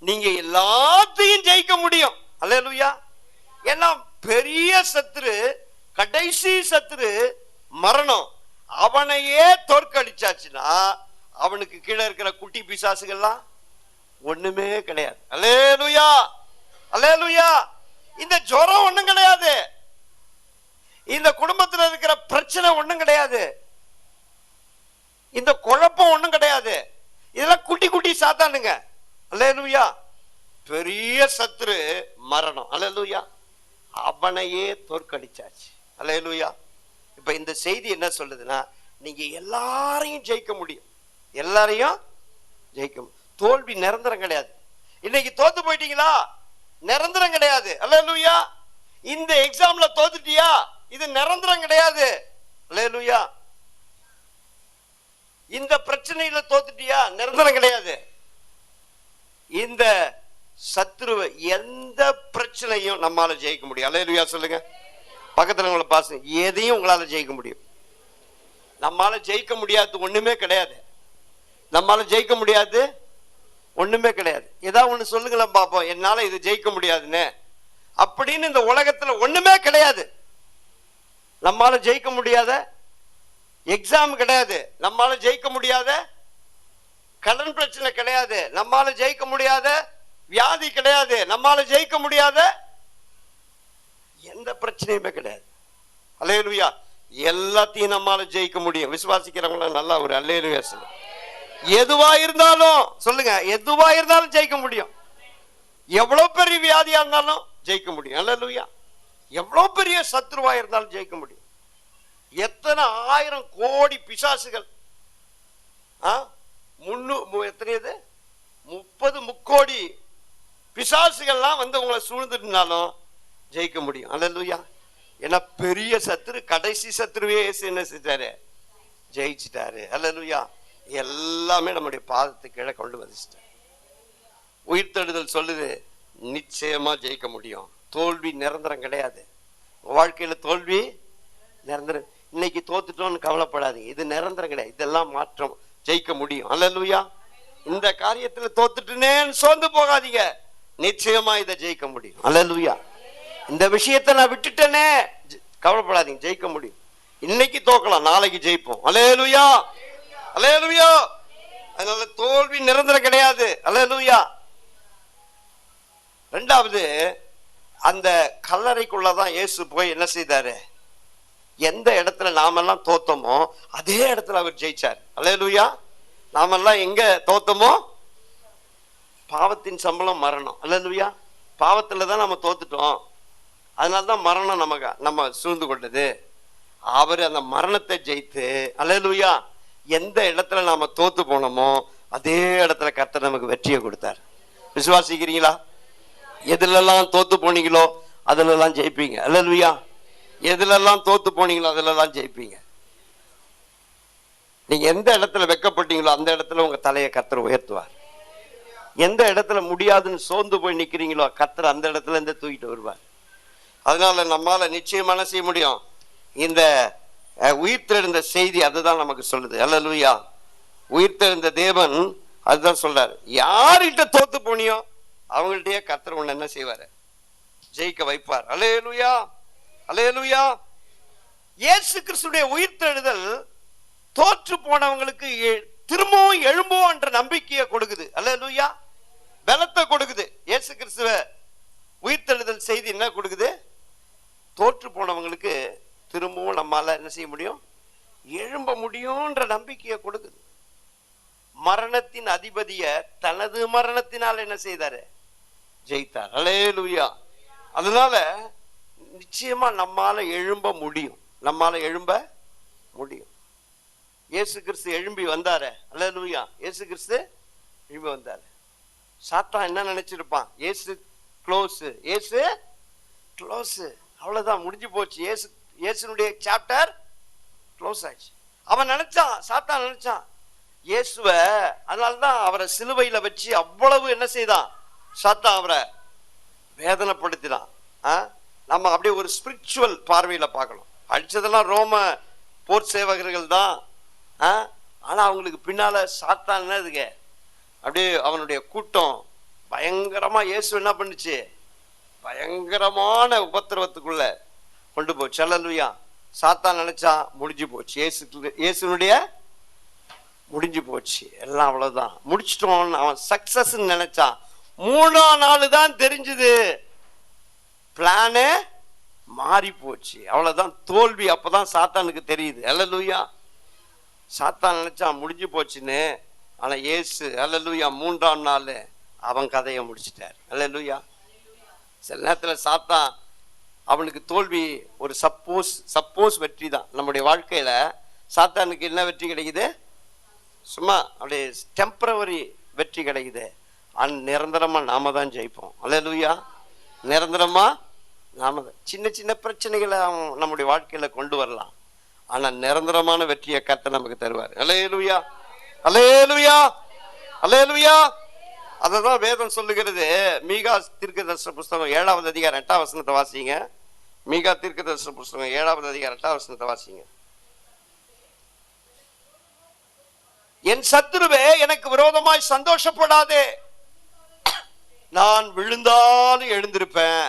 நீங்க எல்லாத்தையும் ஜெயிக்க முடியும். அல்லேலூயா. ஏன்னா பெரிய சத்துரு, கடைசி சத்துரு மரணம், அவனையே தோற்கடிச்சாச்சுன்னா அவனுக்கு கீழே இருக்கிற குட்டி பிசாசுகள்லாம் ஒண்ணுமே கிடையாது. அல்லேலூயா, அல்லேலூயா. இந்த ஜுரம் ஒண்ணும் கிடையாது, இந்த குடும்பத்தில் இருக்கிற பிரச்சனை ஒண்ணும் கிடையாது, இந்த குழப்பம் ஒண்ணும் கிடையாது. இதெல்லாம் குட்டி குட்டி சாத்தானுங்க. அல்லேலூயா. பெரிய சத்துரு மரணம். அல்லேலூயா. அவனையே தோற்கடிச்சாச்சு. அல்லேலூயா. இப்ப இந்த செய்தி என்ன சொல்லுதுன்னா, நீங்க எல்லாரையும் ஜெயிக்க முடியும். எல்லாரையும் ஜெயிக்க முடியும். தோல்வி நிரந்தரம் கிடையாது. இன்னைக்கு தோத்து போயிட்டீங்களா? நிரந்தரம் கிடையாது. அல்லேலூயா. இந்த எக்ஸாம்ல தோத்துட்டியா? இது நிரந்தரம் கிடையாது. அல்லேலூயா. இந்த பிரச்சனையில தோத்துட்டியா? நிரந்தரம் கிடையாது. இந்த சத்ருவை எந்த பிரச்சனையும் நம்மால ஜெயிக்க முடியும். அல்லேலூயா சொல்லுங்க. பக்கத்துல உங்களை பாசு, எதையும் உங்களால ஜெயிக்க முடியும். நம்மால ஜெயிக்க முடியாது ஒண்ணுமே கிடையாது. நம்மால ஜெயிக்க முடியாது ஒண்ணுமே கிடையாது. ஏதாவது ஒண்ணு சொல்லுங்களேன் பாப்போம், என்னால இது ஜெயிக்க முடியாதுன்னு அப்படின்னு. இந்த உலகத்துல ஒண்ணுமே கிடையாது. நம்மால ஜெயிக்க முடியாத எக்ஸாம் கிடையாது, நம்மால ஜெயிக்க முடியாத கடன் பிரச்சனை கிடையாது, நம்மால ஜெயிக்க முடியாத வியாதி கிடையாது, நம்மால ஜெயிக்க முடியாத எந்த பிரச்சனையுமே கிடையாது. அல்லேலூயா. எல்லாத்தையும் நம்மால ஜெயிக்க முடியும். விசுவாசிக்கிறவங்கள நல்லா ஒரு அல்லேலூயா சொல்லுங்க. எதுவா இருந்தாலும் சொல்லுங்க, எதுவா இருந்தாலும் ஜெயிக்க முடியும். எவ்வளவு பெரிய வியாதியா இருந்தாலும் ஜெயிக்க முடியும். அல்லேலூயா. எவ்வளவு பெரிய சத்ருவா இருந்தாலும் ஜெயிக்க முடியும். எத்தனை ஆயிரம் கோடி பிசாசுகள், எத்தனையது 30 முக்கோடி பிசாசுகள்லாம் வந்து உங்களை சூழ்ந்துட்டாலும் ஜெயிக்க முடியும். அல்லேலூயா. ஏன்னா பெரிய சத்துரு, கடைசி சத்துருவே என்ன செஞ்சாரு? ஜெயிச்சிட்டாரு. அல்லேலூயா. எல்லாமே நம்முடைய பாதத்துக்கு கீழே கொண்டு வந்துட்டார். உயிர்த்தெழுதல் சொல்லுது, நிச்சயமா ஜெயிக்க முடியும். தோல்வி நிரந்தரம் கிடையாது. வாழ்க்கையில தோல்வி நிரந்தரம். இன்னைக்கு தோத்துட்டோம்னு கவலைப்படாதீங்க, இது நிரந்தரம் கிடையாது. இதெல்லாம் மாற்றம், ஜெயிக்க முடியும். அல்லேலூயா. இந்த காரியத்துல தோத்துட்டுனேன்னு சோர்ந்து போகாதீங்க, நிச்சயமா இதை ஜெயிக்க முடியும். அல்லேலூயா. இந்த விஷயத்தை நான் விட்டுட்டேனே கவலைப்படாதீங்க, ஜெயிக்க முடியும். இன்னைக்கு தோக்கலாம், நாளைக்கு ஜெயிப்போம். அல்லேலூயா, அல்லேலூயா. அதனால தோல்வி நிரந்தரம் கிடையாது. அல்லேலூயா. ரெண்டாவது, அந்த கல்லறைக்குள்ளதான் இயேசு போய் என்ன செய்தாரு? எந்த இடத்துல நாமெல்லாம் தோத்தோமோ அதே இடத்துல அவர் ஜெயிச்சார். அல்லேலூயா. நாமெல்லாம் எங்க தோத்தோமோ, பாவத்தின் சம்பளம் மரணம். அல்லேலூயா. பாவத்துல தான் நம்ம தோத்துட்டோம், அதனாலதான் மரணம் நம்ம சூழ்ந்து கொண்டது. அவர் அந்த மரணத்தை ஜெயித்து, அல்லேலூயா, எந்த இடத்துல நாம தோத்து போனோமோ அதே இடத்துல கர்த்தர் நமக்கு வெற்றியை கொடுத்தார். விசுவாசிக்கிறீங்களா? எதுலெல்லாம் தோத்து போனீங்களோ அதுலெல்லாம் ஜெயிப்பீங்க. அல்லேலூயா. எதுலெல்லாம் தோத்து போனீங்களோ அதுலெல்லாம் ஜெயிப்பீங்க. நீங்க எந்த இடத்துல வெக்கப்பட்டீங்களோ அந்த இடத்துல உங்க தலையை கர்த்தர் உயர்த்துவார். எந்த இடத்துல முடியாதுன்னு சோர்ந்து போய் நிக்கிறீங்களோ கர்த்தர் அந்த இடத்துல இருந்து தூக்கிட்டு வருவார். அதனால நம்மால நிச்சயமான செய்ய முடியும். இந்த உயிர்த்தெழுந்த செய்தி அதுதான் நமக்கு சொல்லுது. அல்லேலூயா. உயிர்த்தெழுந்த தேவன் அதுதான் சொல்றாரு. யார்கிட்ட தோத்து போனியோ அவங்கள்ட்டயே கர்த்தர் உன்னை என்ன செய்வாரு? ஜெயிக்க வைப்பார். அல்லேலூயா. அல்லேலூயா. இயேசு கிறிஸ்துடைய உயிர்த்தெழுதல் தோற்று போனவங்களுக்கு திரும்பவும் எழும்புவோம் என்ற நம்பிக்கையை கொடுக்குது. அல்லேலூயா. பலத்தை கொடுக்குது. இயேசு கிறிஸ்துவ உயிர்த்தெழுதல் செய்தி என்ன கொடுக்குது? தோற்று போனவங்களுக்கு திரும்பவும் நம்மால என்ன செய்ய முடியும்? எழும்ப முடியும்ன்ற நம்பிக்கையை கொடுக்குது. மரணத்தின் அதிபதிய தனது மரணத்தினால் என்ன செய்தாரு? ஜெயித்தார். அல்லேலூயா. அதனால நிச்சயமா நம்மால எழும்ப முடியும். நம்மால எழும்ப முடியும். இயேசு கிறிஸ்து எழும்பி வந்தாரு. அல்லேலூயா. இயேசு கிறிஸ்து எழும்பி வந்தாரு. சாத்தான் என்ன நினைச்சிருப்பான்? இயேசு க்ளோஸ், இயேசு க்ளோஸ், அவ்வளவுதான், முடிஞ்சு போச்சு. இயேசுனுடைய சாப்டர் க்ளோஸ் ஆயிடுச்சு. அவன் நினைச்சான், சாத்தான் நினைச்சான் இயேசுவ, அதனால்தான் அவரை சிலுவையில வச்சு அவ்வளவு என்ன செய்தான்? சாத்தான் அவரை வேதனைப்படுத்தினான். நம்ம அப்படியே ஒரு ஸ்பிரிச்சுவல் பார்வையில பார்க்கணும். அடிச்சதெல்லாம் ரோம போர் சேவகர்கள் தான். ஆனா அவங்களுக்கு பின்னால சாத்தான் என்னதுங்க, அப்படியே அவனுடைய கூட்டம் பயங்கரமா இயேசு என்ன பண்ணுச்சு? பயங்கரமான உபத்திரவத்துக்குள்ள கொண்டு போச்சு. அல்லேலூயா. சாத்தான் நினைச்சா முடிஞ்சு போச்சு, இயேசுனுடைய முடிஞ்சு போச்சு, எல்லாம் அவ்வளவுதான், முடிச்சிட்டோம், அவன் சக்சஸ் நினைச்சான். 3ஆம் நாள் தான் தெரிஞ்சது பிளானே மாறி போச்சு. அவ்வளவுதான், தோல்வி அப்பதான் சாத்தானுக்கு தெரியுது. அல்லேலூயா. சாத்தான் நினைச்சான் முடிஞ்சு போச்சுன்னு. ஆனா இயேசு அல்லேலூயா 3ஆம் நாள் அவன் கதையை முடிச்சிட்டார். அல்லேலூயா. சில நேரத்துல சாத்தான் அவனுக்கு தோல்வி ஒரு சப்போஸ் வெற்றி தான். நம்முடைய வாழ்க்கையில சாத்தானுக்கு என்ன வெற்றி கிடைக்குது? சும்மா அப்படியே டெம்பரவரி வெற்றி கிடைக்குது. நிரந்தரமா நாம தான் ஜெயிப்போம். அல்லேலூயா. நிரந்தரமா நாம தான். சின்ன சின்ன பிரச்சனைகளை நம்முடைய வாழ்க்கையில கொண்டு வரலாம், ஆனா நிரந்தரமான வெற்றியை கர்த்தர் நமக்கு தருவார். அல்லேலூயா. அல்லேலூயா. அல்லேலூயா. அததான் வேதம் சொல்லுகிறது. மீகா தீர்க்கதரிசன புஸ்தகம் 7வது அதிகாரம் 8வது வசனத்தை வாசிங்க. மீகா தீர்க்கதரிசன புஸ்தகம் 7வது அதிகாரம் 8வது வசனத்தை வாசிங்க. என் சத்துருவே எனக்கு விரோதமாய் சந்தோஷப்படாதே, நான் விழுந்தாலும் எழுந்திருப்பேன்,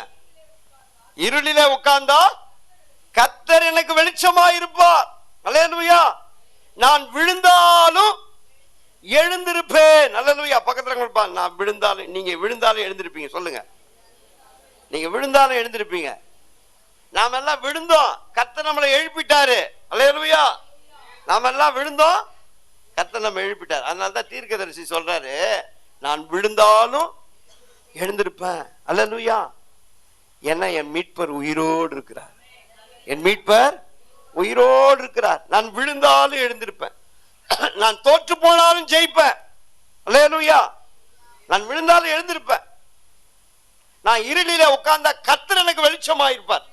இருளிலே உட்கார்ந்தா கர்த்தர் எனக்கு வெளிச்சமாயிருப்பார். அல்லேலூயா. நான் விழுந்தாலும் எழுந்திருப்பேன். அல்லேலூயா. பக்கத்துல கொடுப்பான். நான் விழுந்தாலும், நீங்க விழுந்தாலும் எழுந்திருப்பீங்க. சொல்லுங்க, நீங்க விழுந்தாலும் எழுந்திருப்பீங்க. நாம எல்லாம் விழுந்தோம், கர்த்தர் நம்மளை எழுப்பிட்டாரு. அல்லேலூயா. நாம எல்லாம் விழுந்தோம், கர்த்தர் நம்ம எழுப்பிட்டார். அதனாலதான் தீர்க்கதரிசி சொல்றாரு, நான் விழுந்தாலும் எழுந்திருப்பேன். அல்லேலூயா. ஏன்னா என் மீட்பர் உயிரோடு இருக்கிறார். என் மீட்பர் உயிரோடு இருக்கிறார். நான் விழுந்தாலும் எழுந்திருப்பேன். நான் தோற்று போனாலும் ஜெயிப்பேன். அல்லேலூயா. நான் விழுந்தாலும் எழுந்திருப்பேன். நான் இருளில உட்கார்ந்தா கர்த்தர் எனக்கு வெளிச்சமாயிருப்பார்.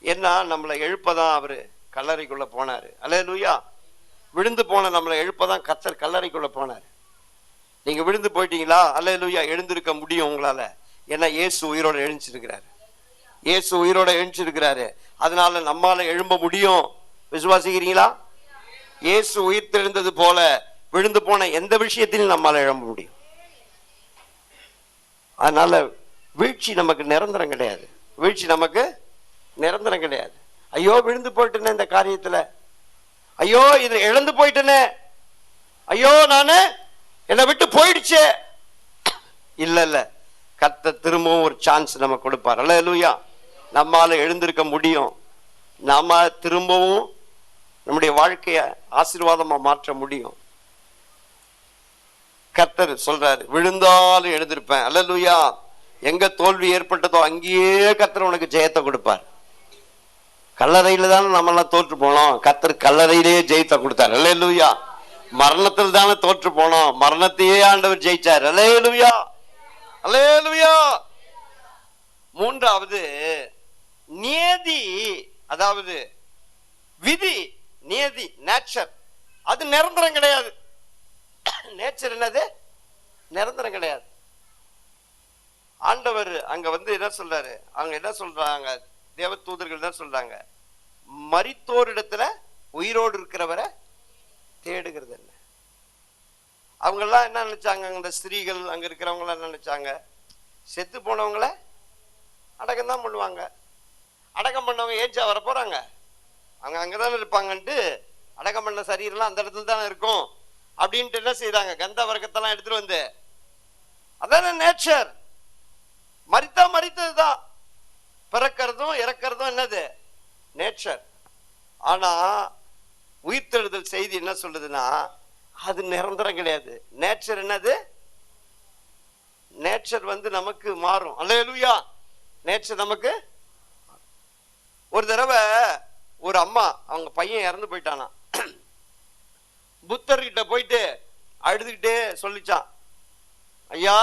என்ன, நம்மளை எழுப்பதான் அவரு கல்லறைக்குள்ள போனாரு. அல்லேலூயா. விழுந்து போன நம்மளை எழுப்பதான் கர்த்தர் கல்லறைக்குள்ள போனாரு. நீங்க விழுந்து போயிட்டீங்களா? அல்லேலூயா. எழுந்திருக்க முடியும் உங்களால. ஏன்னா இயேசு உயிரோட எழுந்திருக்கிறாரு. இயேசு உயிரோட எழுந்திருக்கிறாரு. அதனால நம்மால எழும்ப முடியும். விசுவாசிக்கிறீங்களா? இயேசு உயிர் தெழுந்தது போல விழுந்து போன எந்த விஷயத்திலும் நம்மால எழும்ப முடியும். அதனால வீழ்ச்சி நமக்கு நிரந்தரம் கிடையாது. வீழ்ச்சி நமக்கு நிரந்தரம் கிடையாது. ஐயோ விழுந்து போயிட்டேனே இந்த காரியத்துல, ஐயோ இது இழந்து போயிட்டேனே, ஐயோ நானு என்னை விட்டு போயிடுச்சே. இல்ல இல்ல, கர்த்தர் திரும்பவும் ஒரு சான்ஸ் நம்ம கொடுப்பார். அல்லேலூயா. நம்மால எழுந்திருக்க முடியும். நாம திரும்பவும் நம்முடைய வாழ்க்கைய ஆசீர்வாதமா மாற்ற முடியும். கர்த்தர் சொல்றாரு, விழுந்தாலும் எழுந்திருப்பேன். அல்லேலூயா. எங்க தோல்வி ஏற்பட்டதோ அங்கேயே கர்த்தர் உனக்கு ஜெயத்தை கொடுப்பார். கல்லறையில தானே நம்ம எல்லாம் தோற்று போனோம், கர்த்தர் கல்லறையிலேயே ஜெயித்த கொடுத்தார். அல்லேலூயா. மரணத்தில் தானே தோற்று போனோம், மரணத்தையே ஆண்டவர் ஜெயிச்சார். அல்லேலூயா, அல்லேலூயா. மூன்றாவது நியதி, அதாவது விதி. நியதி, நேச்சர், அது நிரந்தரம் கிடையாது. நேச்சர் என்னது? நிரந்தரம் கிடையாது. ஆண்டவர் அங்க என்ன சொல்றாரு, அங்க என்ன சொல்றாங்க, தேவ தூதர்கள் என்ன சொல்றாங்க, மரித்தோரிடத்துல உயிரோடு இருக்கிறவரை தேடுகிறது என்ன. அவங்க எல்லாம் என்ன நினைச்சாங்க, அந்த ஸ்திரீகள் அங்க இருக்கிறவங்க எல்லாம் என்ன நினைச்சாங்க, செத்து போனவங்களை அடக்கம் தான் பண்ணுவாங்க. அடக்கம் பண்ணவங்க ஏஞ்சா வர போறாங்க, அவங்க அங்கதானே இருப்பாங்கன்ட்டு அடக்கம் பண்ண சரீரெல்லாம் அந்த இடத்துல தானே இருக்கும் அப்படின்ட்டு என்ன செய்தாங்க, கந்த வர்க்கத்தெல்லாம் எடுத்துட்டு வந்து, அதான நேச்சர். மரித்தா மரித்ததுதான், பிறக்கிறதும் இறக்கிறதும் என்னது, நேச்சர். ஆனா உயிர்த்தெழுதல் செய்தி என்ன சொல்லுதுன்னா, அது நிரந்தரம் கிடையாது. நேச்சர் என்னது, நேச்சர் நமக்கு மாறும். அல்லேலூயா. நேச்சர் நமக்கு. ஒரு தடவை ஒரு அம்மா, அவங்க பையன் இறந்து போயிட்டானா, புத்தர்கிட்ட போயிட்டு அழுதுகிட்டே சொல்லிச்சான், ஐயா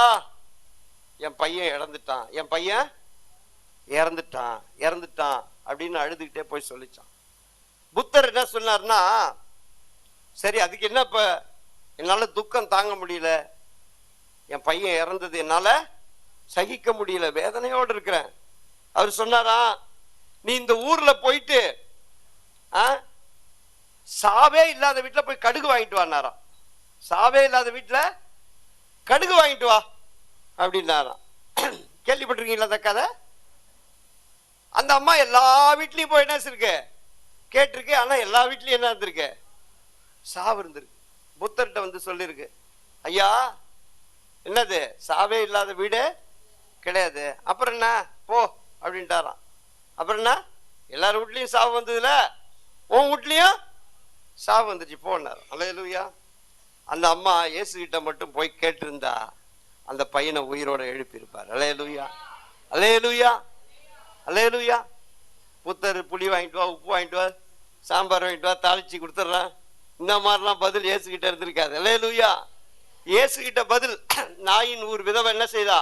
என் பையன் இறந்துட்டான், என் பையன் இறந்துட்டான் இறந்துட்டான் அப்படின்னு அழுதுகிட்டே போய் சொல்லிச்சான். புத்தர் என்ன சொன்னார்னா, சரி அதுக்கு என்ன, இப்ப என்னால துக்கம் தாங்க முடியல, என் பையன் இறந்தது என்னால சகிக்க முடியல, வேதனையோடு இருக்கிறேன். அவர் சொன்னாரா, நீ இந்த ஊர்ல போயிட்டு சாவே இல்லாத வீட்டுல போய் கடுகு வாங்கிட்டு வானாராம். சாவே இல்லாத வீட்டுல கடுகு வாங்கிட்டு வா அப்படின்னாராம். கேள்விப்பட்டிருக்கீங்களா அந்த கதை? அந்த அம்மா எல்லா வீட்லயும் போய் என்ன இருக்கு கேட்டிருக்கு, ஆனா எல்லா வீட்லயும் என்ன இருந்திருக்கு, சாவு இருந்திருக்கு. புத்தர்கிட்ட சொல்லிருக்கு, ஐயா என்னது சாவே இல்லாத வீடு கிடையாது, அப்புறம் என்ன போ அப்படின்ட்டாராம். அப்புறம் என்ன, எல்லாரும் வீட்லயும் சாவு வந்ததுல உன் வீட்லயும் சாவு வந்துச்சு போனார். அல்லேலூயா. அந்த அம்மா இயேசு கிட்ட மட்டும் போய் கேட்டிருந்தா அந்த பையனை உயிரோட எழுப்பியிருப்பார். அல்லேலூயா, அல்லேலூயா, அல்லேலூயா. புத்தர் புளி வாங்கிட்டு வா, உப்பு வாங்கிட்டு வா, சாம்பார் வாங்கிட்டு வா, தாளிச்சு கொடுத்துட்றான், இந்த மாதிரிலாம் பதில் இயேசு கிட்ட இருந்திருக்காது. அல்லேலூயா. இயேசு கிட்ட பதில் நாயின் ஊர் விதவை என்ன செய்தா,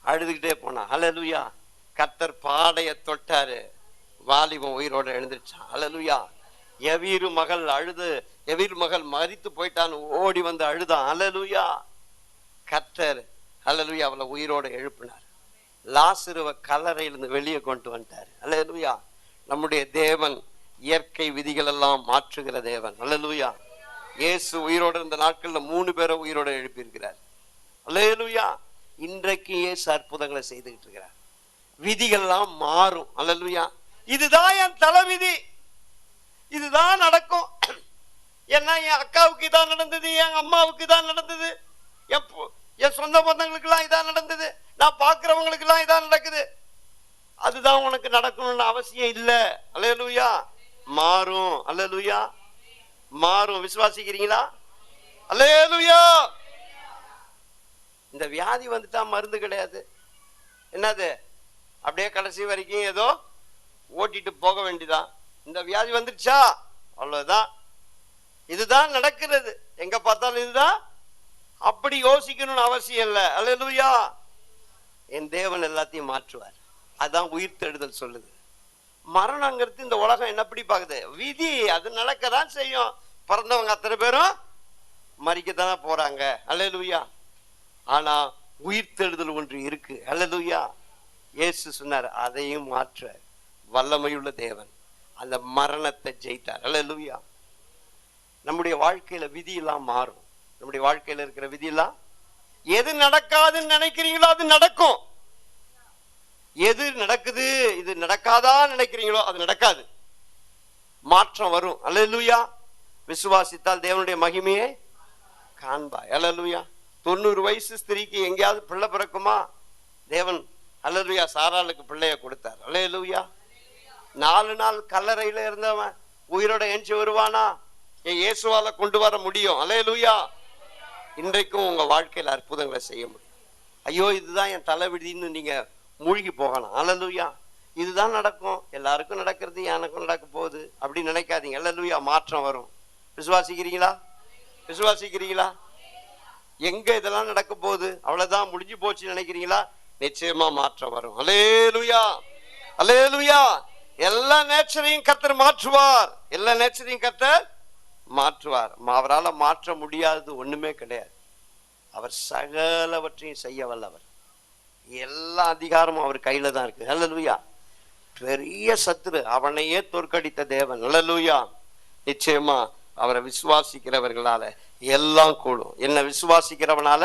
அழுதுகிட்டே போனா. அல்லேலூயா. கர்த்தர் பாடைய தொட்டாரு, வாலிபம் உயிரோட எழுந்துருச்சான். அல்லேலூயா. எவீரு மகள் அழுது, எவீர் மகள் மரித்து போயிட்டான்னு ஓடி வந்து அழுதான். அல்லேலூயா. கர்த்தர் அல்லேலூயா அவளை உயிரோட எழுப்பினார். லாசருவை கல்லறையிலிருந்து வெளியே கொண்டு வந்துட்டார். அல்லேலூயா. நம்முடைய தேவன் இயற்கை விதிகள் எல்லாம் மாற்றுகிற தேவன். அல்லேலூயா. இயேசு உயிரோட இருந்த நாட்கள்ல 3 பேரை உயிரோட எழுப்பியிருக்கிறார். அல்லேலூயா. இன்றைக்கு இயேசு அற்புதங்களை செய்துகிட்டு இருக்கிறார். விதிகள் எல்லாம் மாறும். அல்லேலூயா. இதுதான் என் தலைவிதி, இதுதான் நடக்கும். ஏன்னா என் அக்காவுக்கு இதான் நடந்தது, என் அம்மாவுக்கு இதான் நடந்தது, என் சொந்த பந்தங்களுக்கு எல்லாம் இதான் நடந்தது, நான் பாக்குறவங்களுக்கு எல்லாம் இதான் நடக்குது, அதுதான் உனக்கு நடக்கணும்னு அவசியம் இல்லை. அல்லேலூயா. மாறும். அல்லேலூயா. மாறும். விசுவாசிக்கிறீங்களா? அல்லேலூயா. இந்த வியாதி வந்துட்டா மருந்து கிடையாது. என்னது, அப்படியே கடைசி வரைக்கும் ஏதோ ஓட்டிட்டு போக வேண்டியதான். இந்த வியாதி வந்துருச்சா அவ்வளவுதான், இதுதான் நடக்கிறது, எங்க பார்த்தாலும் இதுதான். அப்படி யோசிக்கணும்னு அவசியம் இல்லை. அல்லேலூயா. என் தேவன் எல்லாத்தையும் மாற்றுவார். அதான் உயிர்த்தெழுதல் சொல்லுது. மரணங்கிறது இந்த உலகம் என்னப்படி பாக்குது, விதி, அது நடக்கதான் செய்யும். பிறந்தவங்க அத்தனை பேரும் மரிக்கத்தானே போறாங்க. அல்லேலூயா. ஆனா உயிர்த்தெழுதல் ஒன்று இருக்கு. அல்லேலூயா. இயேசு சொன்னார், அதையும் மாற்ற வல்லமையுள்ள தேவன். அந்த மரணத்தை ஜெயித்தார். அல்லேலூயா. நம்முடைய வாழ்க்கையில விதி எல்லாம் மாறும். நம்முடைய வாழ்க்கையில இருக்கிற விதி எல்லாம், எது நடக்காதுன்னு நினைக்கிறீங்களோ அது நடக்கும். எது நடக்குது, இது நடக்காதா நினைக்கிறீங்களோ அது நடக்காது. மாற்றம் வரும். அல்லேலூயா. விசுவாசித்தால் தேவனுடைய மகிமையை காண்பாய். அல்லேலூயா. 90 வயசு ஸ்திரீக்கு எங்கேயாவது பிள்ளை பிறக்குமா? தேவன் அல்லேலூயா சாராளுக்கு பிள்ளைய கொடுத்தார். அல்லேலூயா. 4 நாள் கல்லறையில இருந்தவன் உயிரோட எஞ்சி வருவானா? இயேசுவால கொண்டு வர முடியும். அல்லேலூயா. இன்றைக்கும் உங்க வாழ்க்கையில அற்புதங்களை செய்ய முடியும். ஐயோ இதுதான் என் தலைவிதின்னு நீங்க மூழ்கி போகலாம். அல்லேலூயா. இதுதான் நடக்கும், எல்லாருக்கும் நடக்கிறது, எனக்கும் நடக்க போகுது அப்படின்னு நினைக்காதீங்க. அல்லேலூயா. மாற்றம் வரும். விசுவாசிக்கிறீங்களா? விசுவாசிக்கிறீங்களா? எங்க இதெல்லாம் நடக்க போகுது, அவ்வளவுதான் முடிஞ்சு போச்சு நினைக்கிறீங்களா? நிச்சயமா மாற்றம் வரும். அல்லேலூயா, அல்லேலூயா. எல்லா நேச்சரையும் கர்த்தர் மாற்றுவார். எல்லா நேச்சரையும் கர்த்தர் மாற்றுவார். அவரால் மாற்ற முடியாதது ஒண்ணுமே கிடையாது. அவர் சகலவற்றையும் செய்ய வல்லவர். எல்லா அதிகாரமும் அவர் கையில தான் இருக்கு. அல்லேலூயா. பெரிய சத்துரு, அவனையே தோற்கடித்த தேவன். அல்லேலூயா. நிச்சயமா அவரை விசுவாசிக்கிறவர்களால எல்லாம் கூடும். என்ன விசுவாசிக்கிறவனால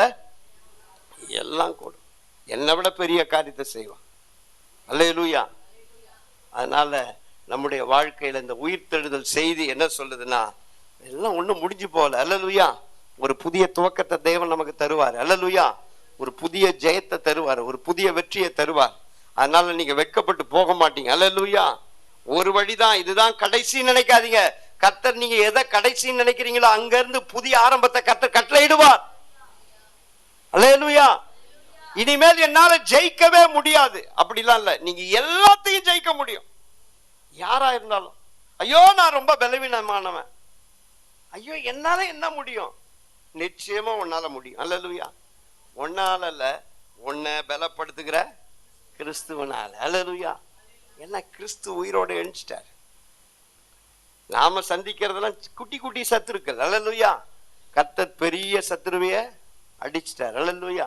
எல்லாம் கூடும். என்னை விட பெரிய காரியத்தை செய்வான். அல்லேலூயா. அதனால நம்முடைய வாழ்க்கையில இந்த உயிர்த்தெழுதல் செய்தி என்ன சொல்லுதுன்னா, எல்லாம் ஒண்ணும் முடிஞ்சு போகல. அல்லேலூயா. ஒரு புதிய துவக்கத்தை தேவன் நமக்கு தருவார். அல்லேலூயா. ஒரு புதிய ஜெயத்தை தருவார், ஒரு புதிய வெற்றியை தருவார். அதனால நீங்க வெட்கப்பட்டு போக மாட்டீங்க. அல்லேலூயா. ஒரு வழிதான், இதுதான் கடைசி நினைக்காதீங்க. கர்த்தர் நீங்க எதை கடைசின்னு நினைக்கிறீங்களோ அங்க இருந்து புதிய ஆரம்பத்தை கர்த்தர் கட்டளையிடுவார். அல்லேலூயா. இனிமேல் என்னால ஜெயிக்கவே முடியாது அப்படிலாம் இல்ல, நீங்க எல்லாத்தையும் ஜெயிக்க முடியும். யாரா இருந்தாலும், ஐயோ நான் ரொம்ப பலவீனமானவன், ஐயோ என்னால என்ன முடியும்? நிச்சயமா உன்னால முடியும். அல்லேலூயா. உன்னால இல்ல, உன்னை பலப்படுத்துகிற கிறிஸ்துவனால. அல்லேலூயா. என்ன கிறிஸ்து உயிரோட எழுந்துட்டார். நாம சந்திக்கிறதெல்லாம் குட்டி குட்டி சத்துருக்கள். அல்லேலூயா. கர்த்தர் பெரிய சத்துருவைய அடிச்சிட்டார். அல்லேலூயா.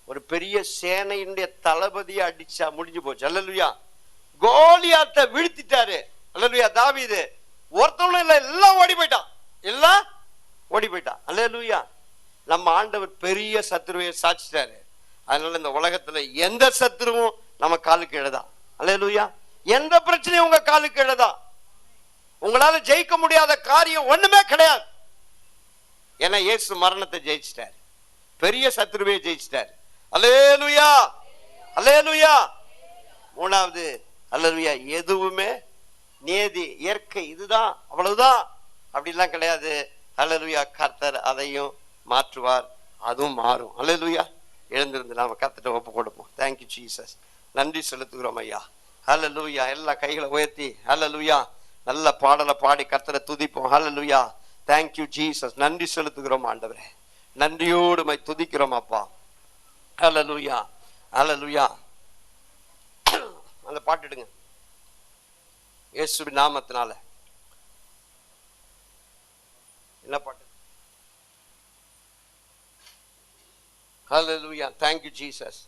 ஒரு பெரிய சேனையினுடைய தளபதியை அடிச்சா முடிஞ்சு போச்சு. அல்லேலூயா. கோலியாத்தை வீழ்த்திட்டாரு. அல்லேலூயா. தாவீது ஒருத்தவனும் இல்ல, எல்லாம் ஓடி போயிட்டான், எல்லாம் ஓடி போயிட்டான். அல்லேலூயா. நம்ம ஆண்டவர் பெரிய சத்துருவையை சாட்சிட்டாரு. அதனால இந்த உலகத்துல எந்த சத்துருவும் நம்ம காலுக்கு எழுதான். அல்லேலூயா. எந்த பிரச்சனையும் உங்க காலுக்கு எழுதான். உங்களால ஜெயிக்க முடியாத காரியம் ஒண்ணுமே கிடையாது. ஏன்னா இயேசு மரணத்தை ஜெயிச்சிட்டார், பெரிய சத்துருவையை ஜெயிச்சிட்டார். அல்லேலூயா, அல்லேலூயா. மூணாவது, அல்லேலூயா, எதுவுமே நேதி இயற்கை இதுதான் அவ்வளவுதான் அப்படிலாம் கிடையாது. அல்லேலூயா. கர்த்தர் அதையும் மாற்றுவார், அதுவும் மாறும். அல்லேலூயா. எழுந்திருந்து நாம கர்த்தர்ட்ட ஒப்பு கொடுப்போம். Thank you Jesus. நன்றி செலுத்துகிறோம் ஐயா. அல்லேலூயா. எல்லா கைகளை உயர்த்தி அல்லேலூயா நல்ல பாடலை பாடி கர்த்தரை துதிப்போம். அல்லேலூயா. Thank you Jesus. நன்றி செலுத்துகிறோம் ஆண்டவரே, நன்றியோடு மை துதிக்கிறோம் அப்பா. அல்லேலூயா, அல்லேலூயா. அந்த பாட்டு எடுங்க இயேசுவின் நாமத்தினால. என்ன பாட்டு? அல்லேலூயா. Thank you Jesus.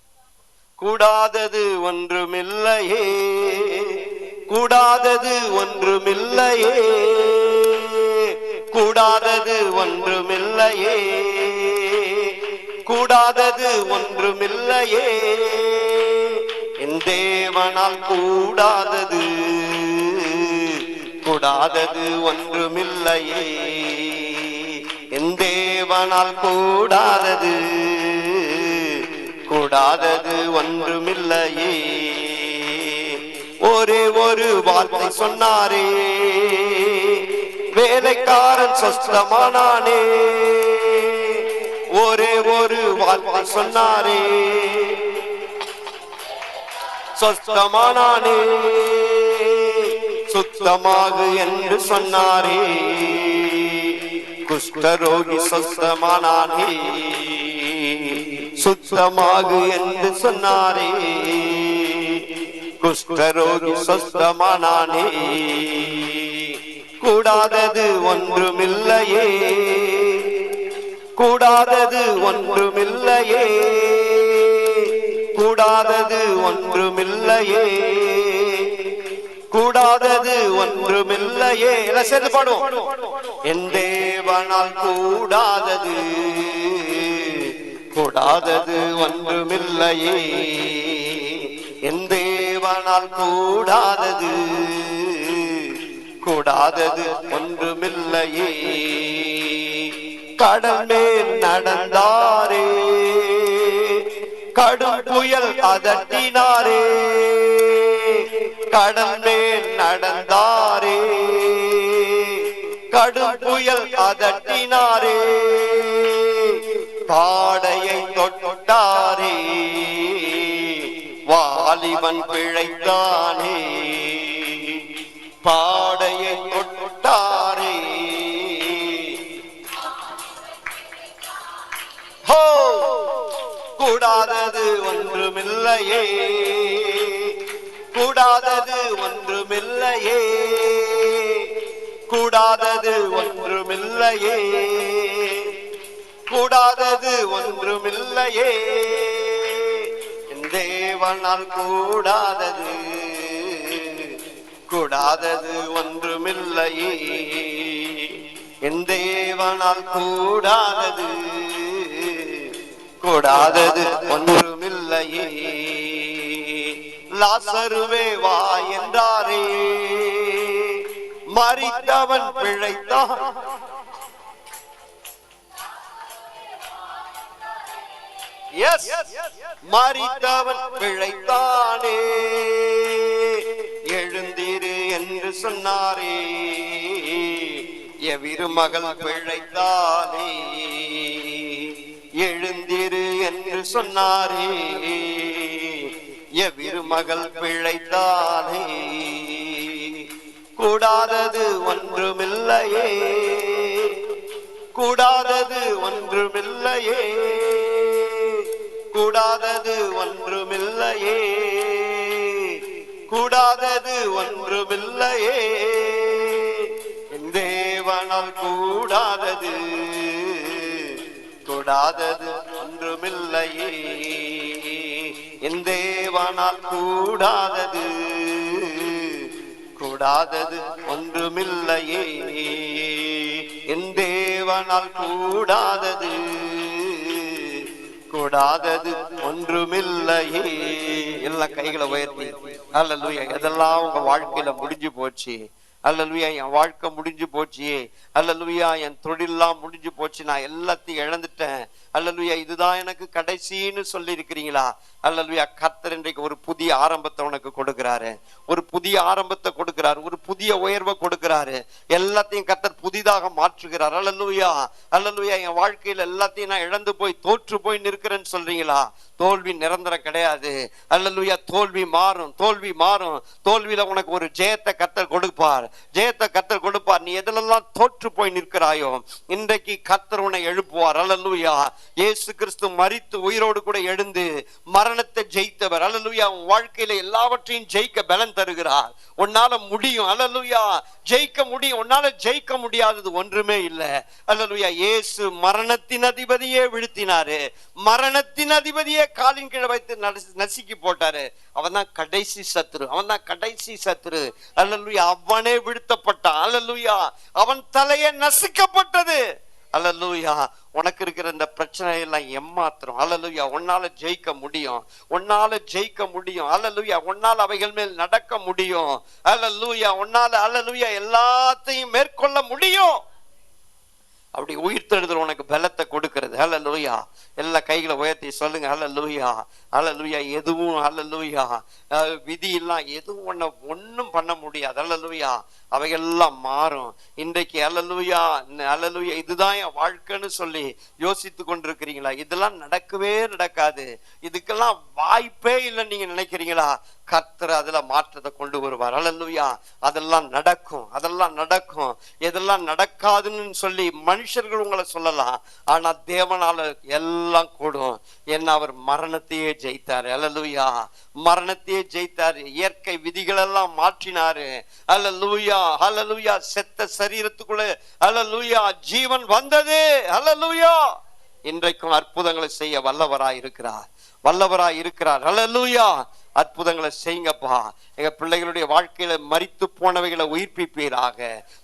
கூடாதது ஒன்றுமில்லையே, கூடாதது ஒன்றுமில்லையே, கூடாதது ஒன்றுமில்லையே, கூடாதது ஒன்றுமில்லையே, என் தேவனால் கூடாதது, கூடாதது ஒன்றுமில்லையே, என் தேவனால் கூடாதது, கூடாதது ஒன்றுமில்லையே. ஒரே ஒரு வார்த்தை சொன்னாரே, வேலைக்காரன் சொஸ்தமானானே. ஒரே ஒரு வார்த்தை சொன்னாரே, சொஸ்தமானானே. சுத்தமாகு என்று சொன்னாரே, குஷ்டரோகி சொஸ்தமானானே. சுத்தமாகு என்று சொன்னாரே, குஷ்டரோகி சொஸ்தமானானே. கூடாதது ஒன்றுமில்லையே, கூடாதது ஒன்றுமில்லையே, கூடாதது ஒன்றுமில்லையே, கூடாதது ஒன்றுமில்லையே. எல்லாம் சேர்ந்து பாடுவோம். என் தேவனால் கூடாதது, கூடாதது ஒன்றுமில்லையே, என் தேவனால் கூடாதது, கூடாதது ஒன்றுமில்லையே. கடல் மேல் நடந்தாரே, கடும் புயல் அதட்டினாரே. கடல் மேல் நடந்தாரே, கடும் புயல் அதட்டினாரே. பாடையை தொட்டாரே, வாலிப வாலிபன் பிழைத்தானே, பாடையை தொட்டாரே. ஹோ, கூடாதது ஒன்றுமில்லையே, கூடாதது ஒன்றுமில்லையே, கூடாதது ஒன்றுமில்லையே, கூடாதது ஒன்றுமில்லையே. என் தேவனால் கூடாதது, கூடாதது ஒன்றுமில்லையே. என் தேவனால் கூடாதது, கூடாதது ஒன்றுமில்லையே. லாசருவே வா என்றாரே, மரித்தவன் பிழைத்தான். மரித்தவன் பிழைத்தானே, எழுந்திரு என்று சொன்னாரே. எவிருமகள் பிழைத்தானே, எழுந்திரு என்று சொன்னாரே. எவிருமகள் பிழைத்தானே, கூடாதது ஒன்றுமில்லையே, கூடாதது ஒன்றுமில்லையே, கூடாதது ஒன்றுமில்லையே, கூடாதது ஒன்றுமில்லையே. என் தேவனால் கூடாதது, கூடாதது ஒன்றுமில்லையே. என் தேவனால் கூடாதது, கூடாதது ஒன்றுமில்லையே. என் தேவனால் கூடாதது, கூடாதது ஒன்றுமில்லையே. எல்லாம் கைகளை உயர்த்தி அல்லேலூயா. எதெல்லாம் உங்க வாழ்க்கையில முடிஞ்சு போச்சு, அல்லேலூயா, என் வாழ்க்கை முடிஞ்சு போச்சு, அல்லேலூயா, என் தொழிலெல்லாம் முடிஞ்சு போச்சு, நான் எல்லாத்தையும் இழந்துட்டேன், அல்லேலூயா, இதுதான் எனக்கு கடைசின்னு சொல்லி இருக்கிறீங்களா? அல்லேலூயா, கர்த்தர் இன்றைக்கு ஒரு புதிய ஆரம்பத்தை உனக்கு கொடுக்கிறாரு, ஒரு புதிய ஆரம்பத்தை கொடுக்கிறாரு, ஒரு புதிய உயர்வை கொடுக்கிறாரு. எல்லாத்தையும் கர்த்தர் புதிதாக மாற்றுகிறார். அல்லேலூயா, அல்லேலூயா. என் வாழ்க்கையில எல்லாத்தையும் நான் இழந்து போய் தோற்று போய் நிற்கிறேன்னு சொல்றீங்களா? தோல்வி நிரந்தரம் கிடையாது. அல்லேலூயா, தோல்வி மாறும், தோல்வி மாறும். தோல்வியில உனக்கு ஒரு ஜெயத்தை கர்த்தர் கொடுப்பார், ஜெயத்தை கர்த்தர் கொடுப்பார். நீ எதிலெல்லாம் தோற்று போய் நிற்கிறாயோ இன்றைக்கு கர்த்தர் உன்னை எழுப்புவார். அல்லேலூயா. இயேசு கிறிஸ்து மரித்து உயிரோடு கூட எழுந்து மரணத்தை ஜெயித்தவர். அல்லேலூயா. உன் வாழ்க்கையில எல்லாவற்றையும் ஜெயிக்க பலன் தருகிறார். உன்னால முடியும். அல்லேலூயா, ஜெயிக்க முடியும். உன்னால ஜெயிக்க முடியாதது ஒன்றுமே இல்லை. அல்லேலூயா. இயேசு மரணத்தின் அதிபதியே வீழ்த்தினாரு, மரணத்தின் அதிபதியே காலின் கீழே வைத்து நசுக்கி போட்டாரு. அவன் தான் கடைசி சத்துரு, அவன் தான் கடைசி சத்துரு. அல்லேலூயா. அவனே வீழ்த்தப்பட்டான். அல்லேலூயா. அவன் தலையே நசுக்கப்பட்டது. அல்லேலூயா. உனக்கு இருக்கிற இந்த பிரச்சனை எல்லாம் ஏமாத்திரம். அல்லேலூயா. உன்னால ஜெயிக்க முடியும், உன்னால ஜெயிக்க முடியும். அல்லேலூயா. உன்னால அவைகள் மேல் நடக்க முடியும். அல்லேலூயா. உன்னால அல்லேலூயா எல்லாத்தையும் மேற்கொள்ள முடியும். அப்படி உயிர்த்தெழுதல் உனக்கு பலத்தை கொடுக்கிறது. அல்லேலூயா. எல்லா கைகளை உயர்த்தி சொல்லுங்க அல்லேலூயா, அல்லேலூயா. எதுவும் அல்லேலூயா விதி எல்லாம் எதுவும் ஒன்னும் பண்ண முடியாது. அல்லேலூயா. அவைகள்லாம் மாறும் இன்றைக்கு. அல்லேலூயா, அல்லேலூயா. இதுதான் என் வாழ்க்கைன்னு சொல்லி யோசித்து கொண்டிருக்கிறீங்களா? இதெல்லாம் நடக்கவே நடக்காது, இதுக்கெல்லாம் வாய்ப்பே இல்லைன்னு நீங்க நினைக்கிறீங்களா? கர்த்தர் அதுல மாற்றத்தை கொண்டு வருவார். அல்லேலூயா. அதெல்லாம் நடக்கும், அதெல்லாம் நடக்கும். எதெல்லாம் நடக்காதுன்னு சொல்லி மனுஷர்கள் உங்களை சொல்லலாம், ஆனா தேவனால எல்லாம் கூடும். ஏன்னா அவர் மரணத்தையே ஜெயித்தாரு. அல்லேலூயா. மரணத்தையே ஜெயித்தாரு. இயற்கை விதிகள் எல்லாம் மாற்றினாரு. அல்லேலூயா, அல்லேலூயா. செத்த சரீரத்துக்குள்ள அல்லேலூயா ஜீவன் வந்தது. அல்லேலூயா. இன்றைக்கும் அற்புதங்களை செய்ய வல்லவராய் இருக்கிறார், வல்லவராய் இருக்கிறார். அல்லேலூயா. அற்புதங்களை செய்யுங்கப்பா. எங்க பிள்ளைகளுடைய வாழ்க்கையில மரித்து போனவைகளை உயிர்ப்பிப்பீராக.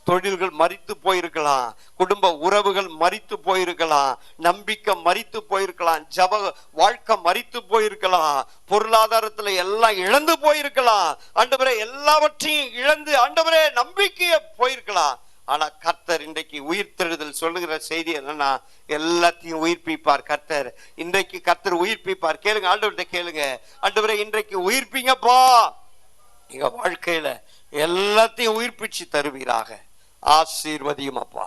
தொழில்கள் மரித்து போயிருக்கலாம், குடும்ப உறவுகள் மரித்து போயிருக்கலாம், நம்பிக்கை மரித்து போயிருக்கலாம், ஜப வாழ்க்கை மரித்து போயிருக்கலாம், பொருளாதாரத்துல எல்லாம் இழந்து போயிருக்கலாம். ஆண்டவரே, எல்லாவற்றையும் இழந்து ஆண்டவரே நம்பிக்கைய போயிருக்கலாம். ஆனா கர்த்தர் இன்றைக்கு உயிர்த்தெழுதல் சொல்லுகிற செய்தி என்னன்னா, எல்லாத்தையும் உயிர்ப்பிப்பார் கர்த்தர். இன்றைக்கு கர்த்தர் உயிர்ப்பிப்பார். கேளுங்க, ஆண்டவர்கிட்ட கேளுங்க, ஆண்டவரே இன்றைக்கு உயிர்ப்பிங்கப்பா, எங்க வாழ்க்கையில எல்லாத்தையும் உயிர்ப்பிச்சு தருவீராக. ஆசீர்வதியும் அப்பா.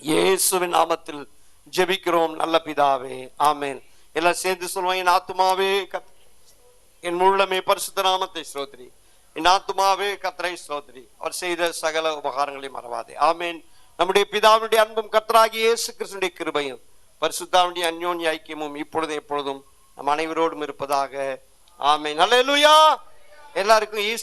இயேசுவின் நாமத்தில் ஜெபிக்கிறோம் நல்ல பிதாவே, ஆமென். எல்லாம் சேர்ந்து சொல்லுவாங்க, என் ஆத்துமாவே என் முழுமே பரிசுத்த நாமத்தை ஸ்தோத்திரி. என் ஆத்துமாவே கர்த்தரை ஸ்தோத்திரி. அவர் செய்த சகல உபகாரங்களை மறவாதே. ஆமேன். நம்முடைய பிதாவுடைய அன்பும் கர்த்தராகிய இயேசு கிறிஸ்துவினுடைய கிருபையும் பரிசுத்தாவுடைய அந்யோன்ய ஐக்கியமும் இப்பொழுதும் எப்பொழுதும் நம் அனைவரோடும் இருப்பதாக. ஆமேன். அல்லேலூயா. எல்லாருக்கும் ஈஸ்டர்